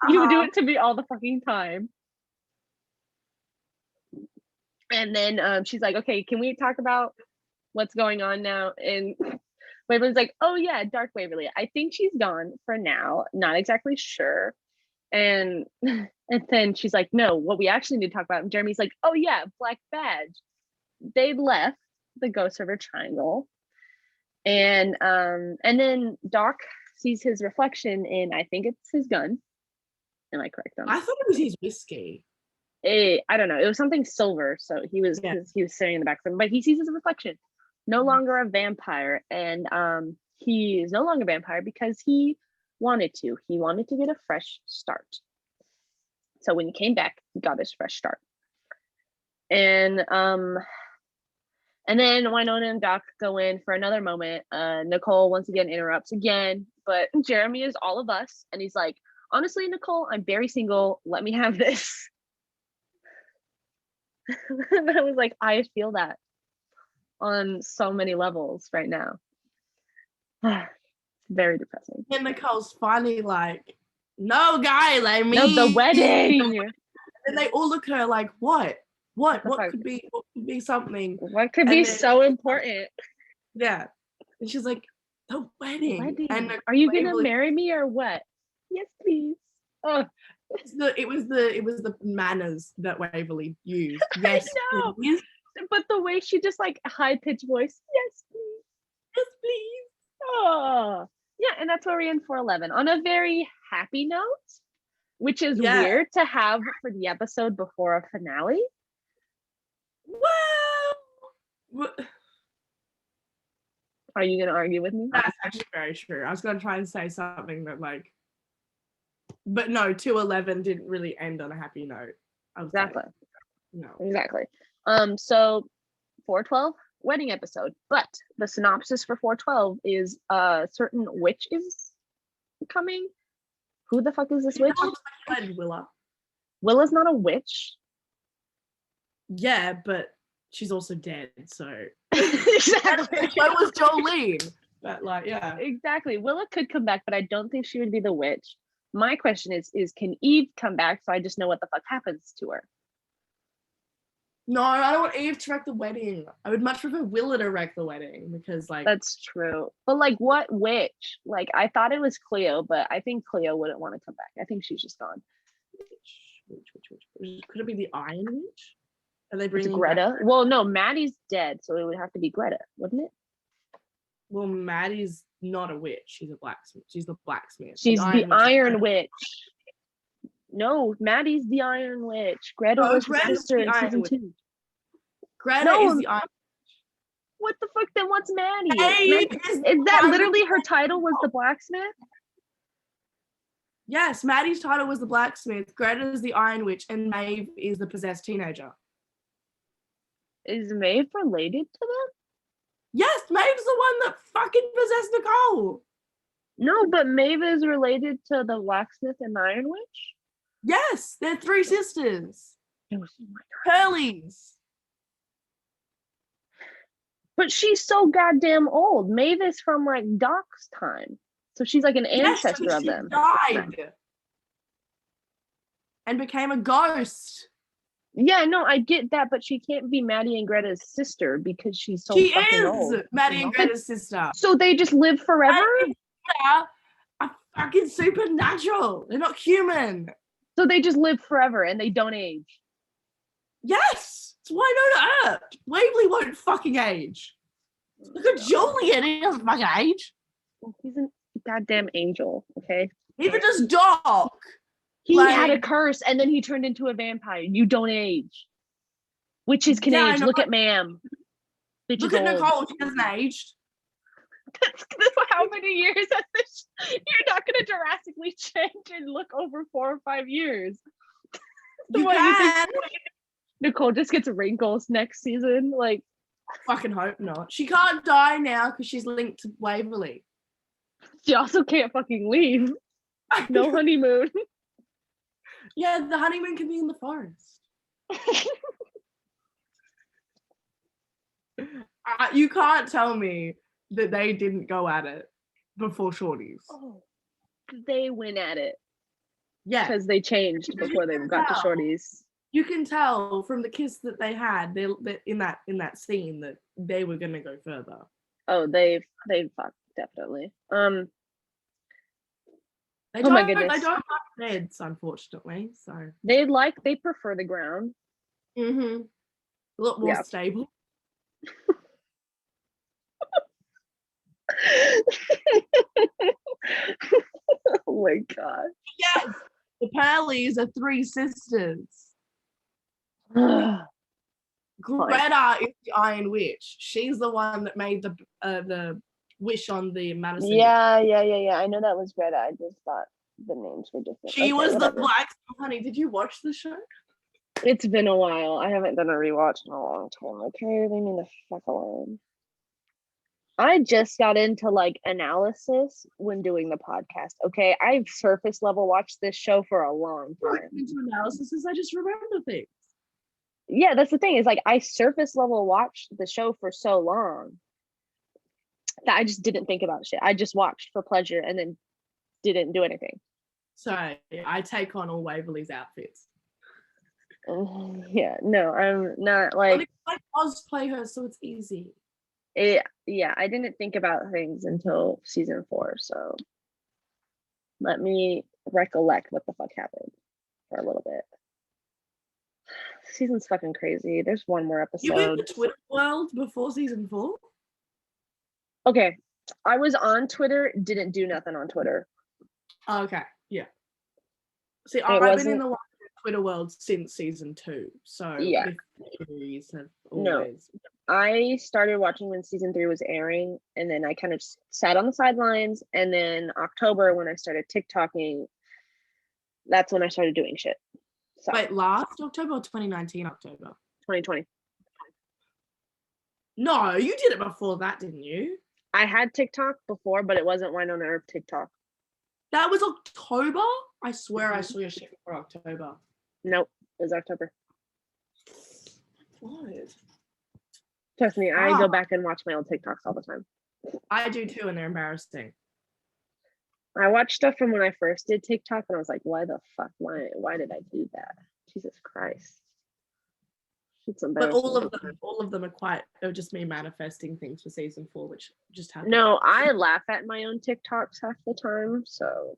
Yeah. You do it to me all the fucking time. And then she's like, okay, can we talk about what's going on now? And Waverly's like, oh yeah, Dark Waverly. I think she's gone for now. Not exactly sure. And then she's like, no, what we actually need to talk about. And Jeremy's like, oh yeah, Black Badge. They left the Ghost River Triangle. And then Doc sees his reflection in, I think it's his gun. Am I correct on that? I thought it was his whiskey. I don't know. It was something silver. So he was staring in the back of him, but he sees his reflection. No longer a vampire. And he is no longer a vampire because he wanted to. He wanted to get a fresh start. So when he came back, he got his fresh start. And then Wynonna and Doc go in for another moment. Nicole once again interrupts again, but Jeremy is all of us, and he's like, honestly, Nicole, I'm very single. Let me have this. And I was like, I feel that on so many levels right now. Very depressing. And Nicole's finally like, no, guys, I mean, no, the wedding. And they all look at her like, what could be something? What could be so important? Yeah. And she's like, the wedding. And are you gonna marry me or what? Yes, please. Oh, it was the manners that Waverly used. Yes, please. But the way she just like high pitched voice, yes, please. Yes, please. Oh, yeah, and that's where we end for 11 on a very happy note, which is weird to have for the episode before a finale. Well, are you gonna argue with me? That's actually very true. I was gonna try and say something that like, but no, 211 didn't really end on a happy note. Exactly. No. Exactly. So 412 wedding episode, but the synopsis for 412 is a certain witch is coming. Who the fuck is this witch? Willa. Willa's not a witch. Yeah, but she's also dead, so exactly. So was Jolene. But like, yeah. Exactly. Willa could come back, but I don't think she would be the witch. My question is can Eve come back so I just know what the fuck happens to her? No, I don't want Eve to wreck the wedding. I would much prefer Willa to wreck the wedding because like that's true. But like what witch? Like I thought it was Cleo, but I think Cleo wouldn't want to come back. I think she's just gone. Which? Could it be the Iron Witch? Are they bringing Greta? back? Well, no, Maddie's dead, so it would have to be Greta, wouldn't it? Well, Maddie's not a witch. She's a blacksmith. She's the blacksmith. She's the Iron Witch. No, Maddie's the Iron Witch. Greta was her sister in season 2. Greta is the Iron Witch. What the fuck? Then what's Maddie? Maeve is that literally her title was the blacksmith? Yes, Maddie's title was the blacksmith. Greta is the Iron Witch, and Maeve is the possessed teenager. Is Maeve related to them? Yes, Maeve's the one that fucking possessed Nicole. No, but Maeve is related to the blacksmith and Iron Witch? Yes, they're 3 sisters. Oh my God. Pearlies. But she's so goddamn old. Maeve is from like Doc's time. So she's like an ancestor of them. Died. And became a ghost. Yeah, no, I get that, but she can't be Maddie and Greta's sister because she's so fucking old. She is Maddie and Greta's sister. So they just live forever? Yeah, are fucking supernatural. They're not human. So they just live forever and they don't age. Yes, it's Wynonna Earp. Waverly won't fucking age. Look at Julian, he doesn't fucking age. He's a goddamn angel, okay? Neither does Doc. He had a curse and then he turned into a vampire. You don't age. Witches can age. Look at Ma'am. Look at Nicole. She hasn't aged. That's how many years has this? You're not going to drastically change and look over 4 or 5 years. You can. Nicole just gets wrinkles next season. Like, I fucking hope not. She can't die now because she's linked to Waverly. She also can't fucking leave. No honeymoon. Yeah, the honeymoon can be in the forest. You can't tell me that they didn't go at it before Shorties. Oh, they went at it. Yeah. Because they changed before they got to Shorties. You can tell from the kiss that they had they in that scene that they were gonna go further. Oh, they fucked, definitely. Oh my goodness. They don't like beds, unfortunately. So they prefer the ground. Mm-hmm. A lot more stable. Oh my God. Yes. The Pearlies are 3 sisters. Greta is the Iron Witch. She's the one that made the wish on the Madison. Yeah. I know that was Greta. I just thought the names were different. She was whatever. The black. Honey, did you watch the show? It's been a while. I haven't done a rewatch in a long time. Okay, leave me the fuck alone. I just got into like analysis when doing the podcast. Okay, I've surface level watched this show for a long time. Into analysis is I just remember things. Yeah, that's the thing. Is like I surface level watched the show for so long that I just didn't think about shit. I just watched for pleasure and then didn't do anything. So I take on all Waverly's outfits. Yeah, no, I'm not like I cosplay her, so it's easy. I didn't think about things until season 4, so let me recollect what the fuck happened for a little bit. Season's fucking crazy. There's one more episode. You were in the Twitter world before season 4? Okay. I was on Twitter, didn't do nothing on Twitter. Okay, yeah. See, I've been in the Twitter world since season 2, so yeah. Theories have No. always... I started watching when season 3 was airing, and then I kind of sat on the sidelines, and then October, when I started TikToking, that's when I started doing shit. So. Wait, last October or 2019 October? 2020. No, you did it before that, didn't you? I had TikTok before, but it wasn't Wynonna Earp TikTok. That was October? I swear I saw your shit for October. Nope, it was October. What? Trust me, I go back and watch my old TikToks all the time. I do too, and they're embarrassing. I watched stuff from when I first did TikTok, and I was like, why the fuck? Why did I do that? Jesus Christ. It's embarrassing. But all of them are just me manifesting things for season 4, which just happened. No, I laugh at my own TikToks half the time, so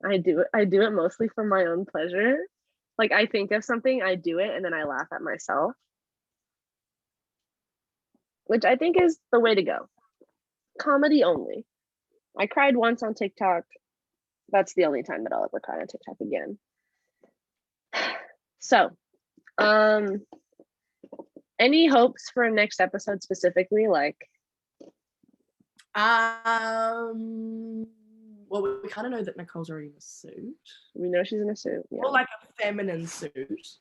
I do it mostly for my own pleasure. Like, I think of something, I do it, and then I laugh at myself, which I think is the way to go. Comedy only. I cried once on TikTok. That's the only time that I'll ever cry on TikTok again. So, any hopes for next episode specifically? Like, well, we kind of know that Nicole's already in a suit. We know she's in a suit. Yeah. Or like a feminine suit.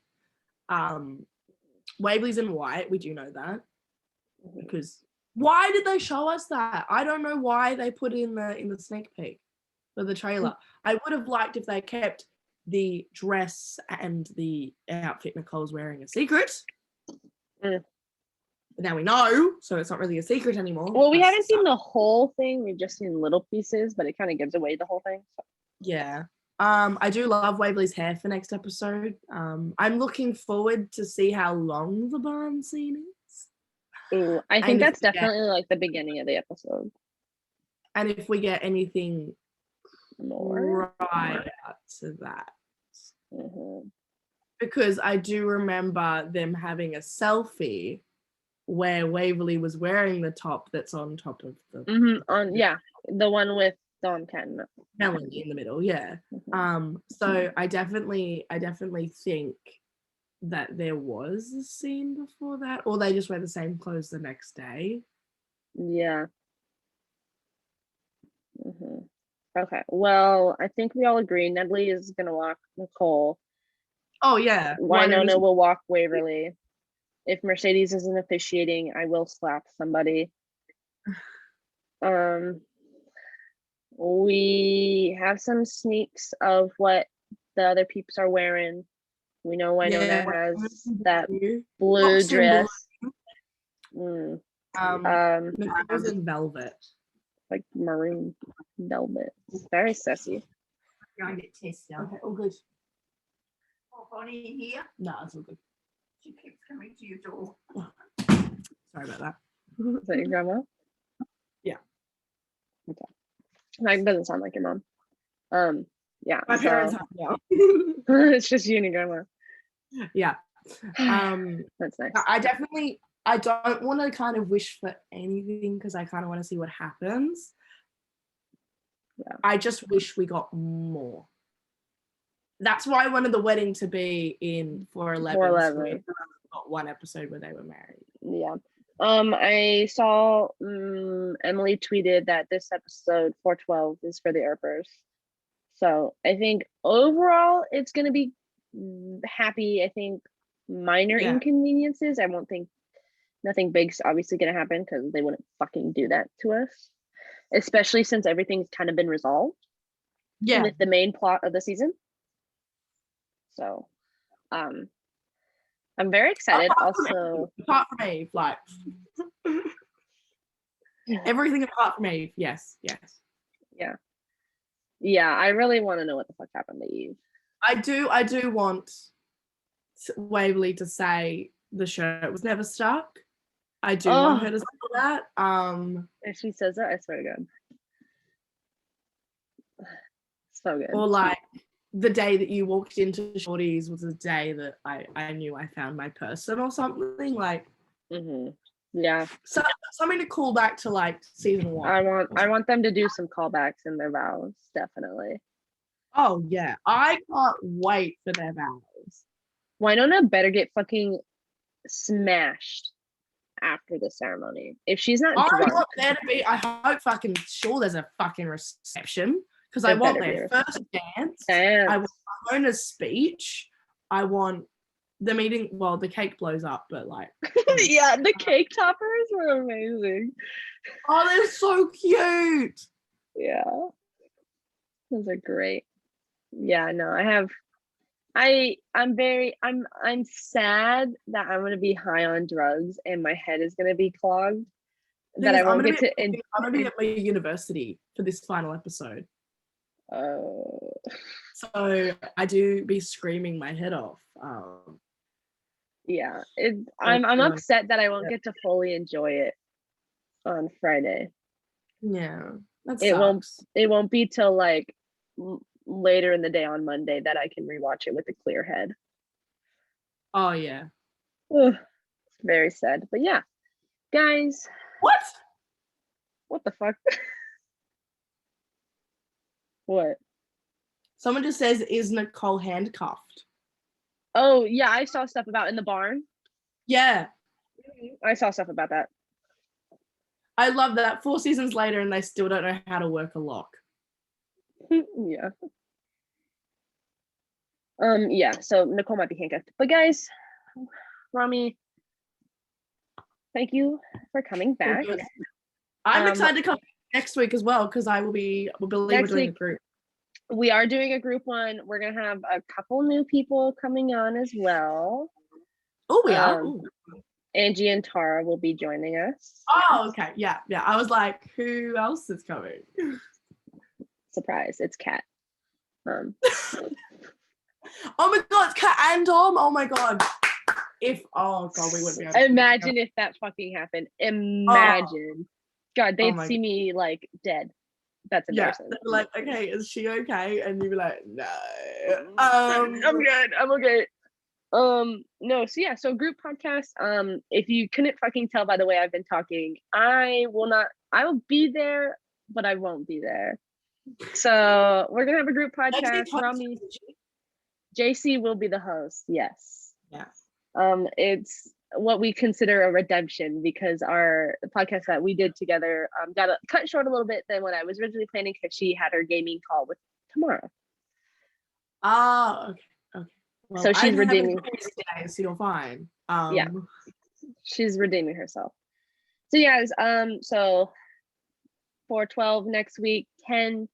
Waverly's in white. We do know that. Because why did they show us that? I don't know why they put it in the sneak peek for the trailer. I would have liked if they kept the dress and the outfit Nicole's wearing a secret. But now we know, so it's not really a secret anymore. Well, we haven't seen the whole thing. We've just seen little pieces, but it kind of gives away the whole thing. So. Yeah. I do love Waverly's hair for next episode. I'm looking forward to see how long the barn scene is. Ooh, I think that's definitely like the beginning of the episode. And if we get anything more prior to that. Because I do remember them having a selfie where Waverly was wearing the top that's on top of the the one with Dom Ken Melanie in the middle, so I definitely think that there was a scene before that, or they just wear the same clothes the next day. Okay, well, I think we all agree Nedley is gonna walk Nicole. Wynonna will walk Waverly. If Mercedes isn't officiating, I will slap somebody. We have some sneaks of what the other peeps are wearing. We know Wynonna has that blue dress. Nicole's in velvet. Like maroon velvet. It's very sassy. Trying to get tested. Okay, all good. Oh, Bonnie in here? No, it's all good. She keeps coming to your door. Sorry about that. Is that your grandma? Yeah. Okay. That doesn't sound like your mom. Yeah. My parents are. Yeah. It's just you and your grandma. Yeah. That's nice. I don't want to kind of wish for anything because I kind of want to see what happens. Yeah. I just wish we got more. That's why I wanted the wedding to be in 411. 411. So we got one episode where they were married. Yeah. I saw Emily tweeted that this episode 412 is for the Earpers. So I think overall it's gonna be happy. I think minor inconveniences. I won't think nothing big's obviously gonna happen because they wouldn't fucking do that to us. Especially since everything's kind of been resolved. Yeah. With the main plot of the season. So I'm very excited. Apart from Eve, like everything apart from Eve, yes. Yeah, I really want to know what the fuck happened to Eve. I do want Waverly to say the shirt was never stuck. I do want her to say that. If she says that, I swear to God. So good. Or like the day that you walked into Shorty's was the day that I knew I found my person or something. Like, yeah. So something to call back to like season 1. I want them to do some callbacks in their vows, definitely. Oh yeah, I can't wait for their vows. Wynonna better get fucking smashed after the ceremony. If she's not drunk, want there to be. I hope fucking sure there's a fucking reception because I There want better be their a first dance. I want Wynona's speech. I want the meeting. Well, the cake blows up, but like yeah, the cake toppers were amazing. Oh, they're so cute. Yeah, those are great. Yeah, no, I'm sad that I'm gonna be high on drugs and my head is gonna be clogged. That I won't get to. I'm gonna be at my university for this final episode. Oh. So I do be screaming my head off. Yeah, I'm upset that I won't get to fully enjoy it on Friday. Yeah, that sucks. It won't be till like later in the day on Monday that I can rewatch it with a clear head. Oh yeah. Ugh, very sad, but yeah, guys. What the fuck? What? Someone just says, "Is Nicole handcuffed?" Oh yeah, I saw stuff about in the barn. Yeah, I saw stuff about that. I love that. 4 seasons later, and they still don't know how to work a lock. Yeah. Yeah, so Nicole might be handcuffed. But guys, Romy, thank you for coming back. I'm excited to come next week as well because we're doing a group. We are doing a group one. We're gonna have a couple new people coming on as well. Oh, we are. Angie and Tara will be joining us. Oh, okay. Yeah. I was like, who else is coming? Surprise! It's Kat. Oh my god, it's Kat and Dom. Oh my god. We wouldn't be able to. Imagine if that fucking happened. Imagine. God, they'd see me like dead. That's embarrassing. Yeah, like, okay, is she okay? And you'd be like, no. I'm good. I'm okay. No, so group podcast. If you couldn't fucking tell by the way I've been talking, I will be there, but I won't be there. So we're gonna have a group podcast. Romy, JC will be the host. Yes. Yeah. It's what we consider a redemption because our podcast that we did together got cut short a little bit than what I was originally planning because she had her gaming call with tomorrow. Oh, okay. Well, so she's redeeming today, so you're fine. Yeah, she's redeeming herself. So guys, so 4/12 next week, 10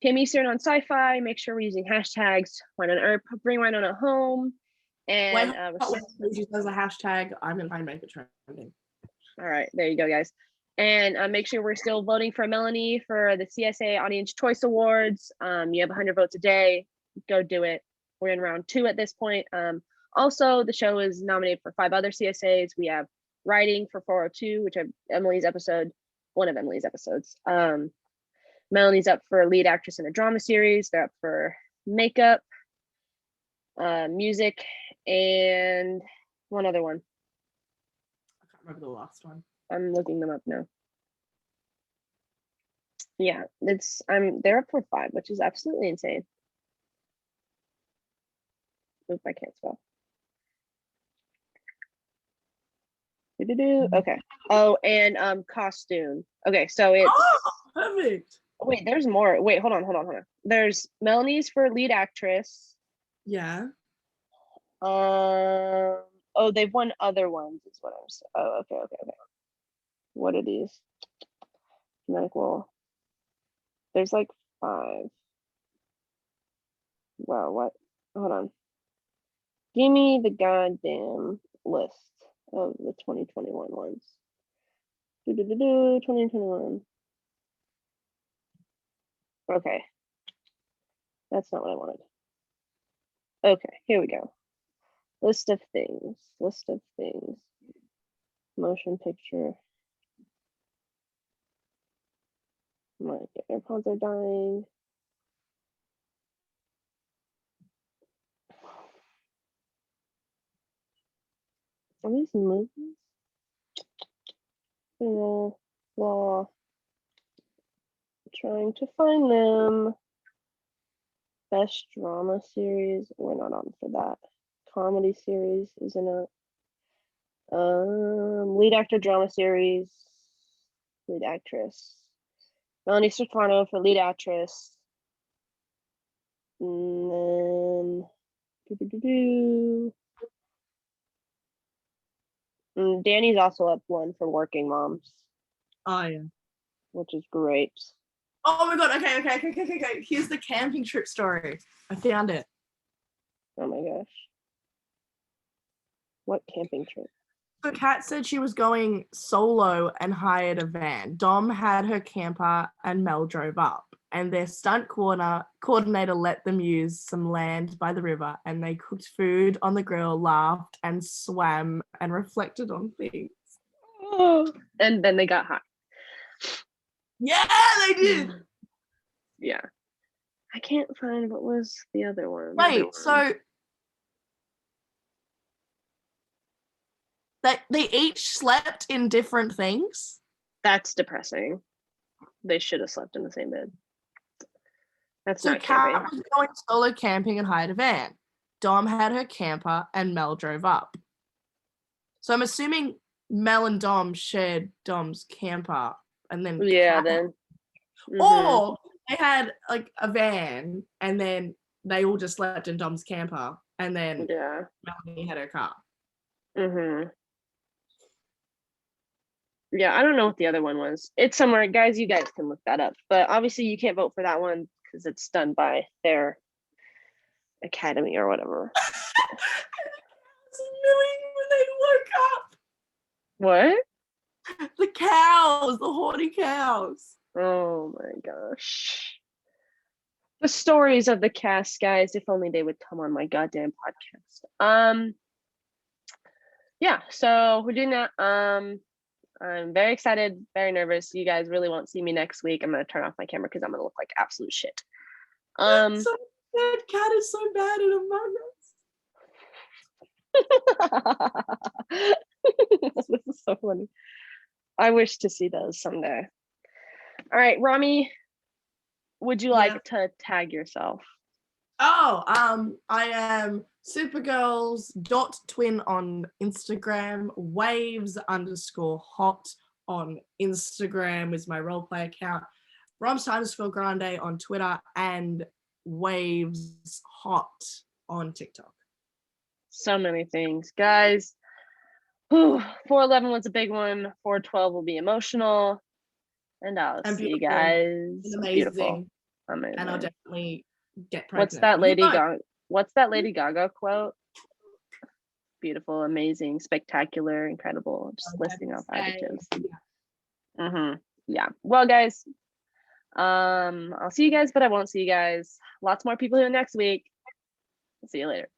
p.m. Eastern on Sci-Fi. Make sure we're using hashtags Wynonna Earp, bring Wynonna home. And she says a hashtag, I'm gonna try and make it trending. All right, there you go, guys. And make sure we're still voting for Melanie for the CSA Audience Choice Awards. You have 100 votes a day. Go do it. We're in round 2 at this point. Also, the show is nominated for 5 other CSAs. We have writing for 402, which is one of Emily's episodes. Melanie's up for lead actress in a drama series. They're up for makeup, music, and one other one. I can't remember the last one. I'm looking them up now. Yeah, they're up for 5, which is absolutely insane. Oop, I can't spell. Okay. Oh, and costume. Okay, so it's perfect. Wait, there's more. Wait, hold on. There's Melanie's for lead actress. Yeah. Oh, they've won other ones, is what I'm saying. Oh, okay. What are these? Like, well, there's like 5. Wow, what? Hold on. Give me the goddamn list of the 2021 ones. 2021. Okay. That's not what I wanted. Okay, here we go. List of things. Motion picture. My AirPods are dying. Are these movies? Well, trying to find them. Best drama series. We're not on for that. Comedy series isn't it? Lead actor drama series. Lead actress. Melanie Stefano for lead actress. And then Danny's also up one for Working Moms. Oh yeah. Which is great. Oh my god, okay. Here's the camping trip story. I found it. Oh my gosh. What camping trip? So Kat said she was going solo and hired a van. Dom had her camper and Mel drove up. And their stunt coordinator let them use some land by the river, and they cooked food on the grill, laughed and swam and reflected on things. Oh. And then they got high. Yeah, they did. Yeah. I can't find what was the other one. Wait, so they each slept in different things? That's depressing. They should have slept in the same bed. That's so not camping. Kat was going solo camping and hired a van. Dom had her camper and Mel drove up. So I'm assuming Mel and Dom shared Dom's camper and then then. Or they had like a van and then they all just slept in Dom's camper and then Melanie had her car. Yeah, I don't know what the other one was. It's somewhere, guys. You guys can look that up. But obviously, you can't vote for that one because it's done by their academy or whatever. It's annoying when they woke up. What? The cows, the horny cows. Oh my gosh. The stories of the cast, guys. If only they would come on my goddamn podcast. Yeah. So we're doing that. I'm very excited, very nervous. You guys really won't see me next week. I'm gonna turn off my camera because I'm gonna look like absolute shit. So that cat is so bad at Among Us. This is so funny. I wish to see those someday. All right, Romy, would you like to tag yourself? Oh, I am Supergirls.twin on Instagram, waves_hot on Instagram is my roleplay account, Roms_grande on Twitter, and waves hot on TikTok. So many things, guys. 411 was a big one. 412 will be emotional, and I'll see you guys. Amazing. Beautiful, amazing. And I'll definitely get pregnant. What's that Lady Gaga quote? Beautiful, amazing, spectacular, incredible. Just listing off adjectives. Yeah. Well, guys, I'll see you guys, but I won't see you guys. Lots more people here next week. I'll see you later.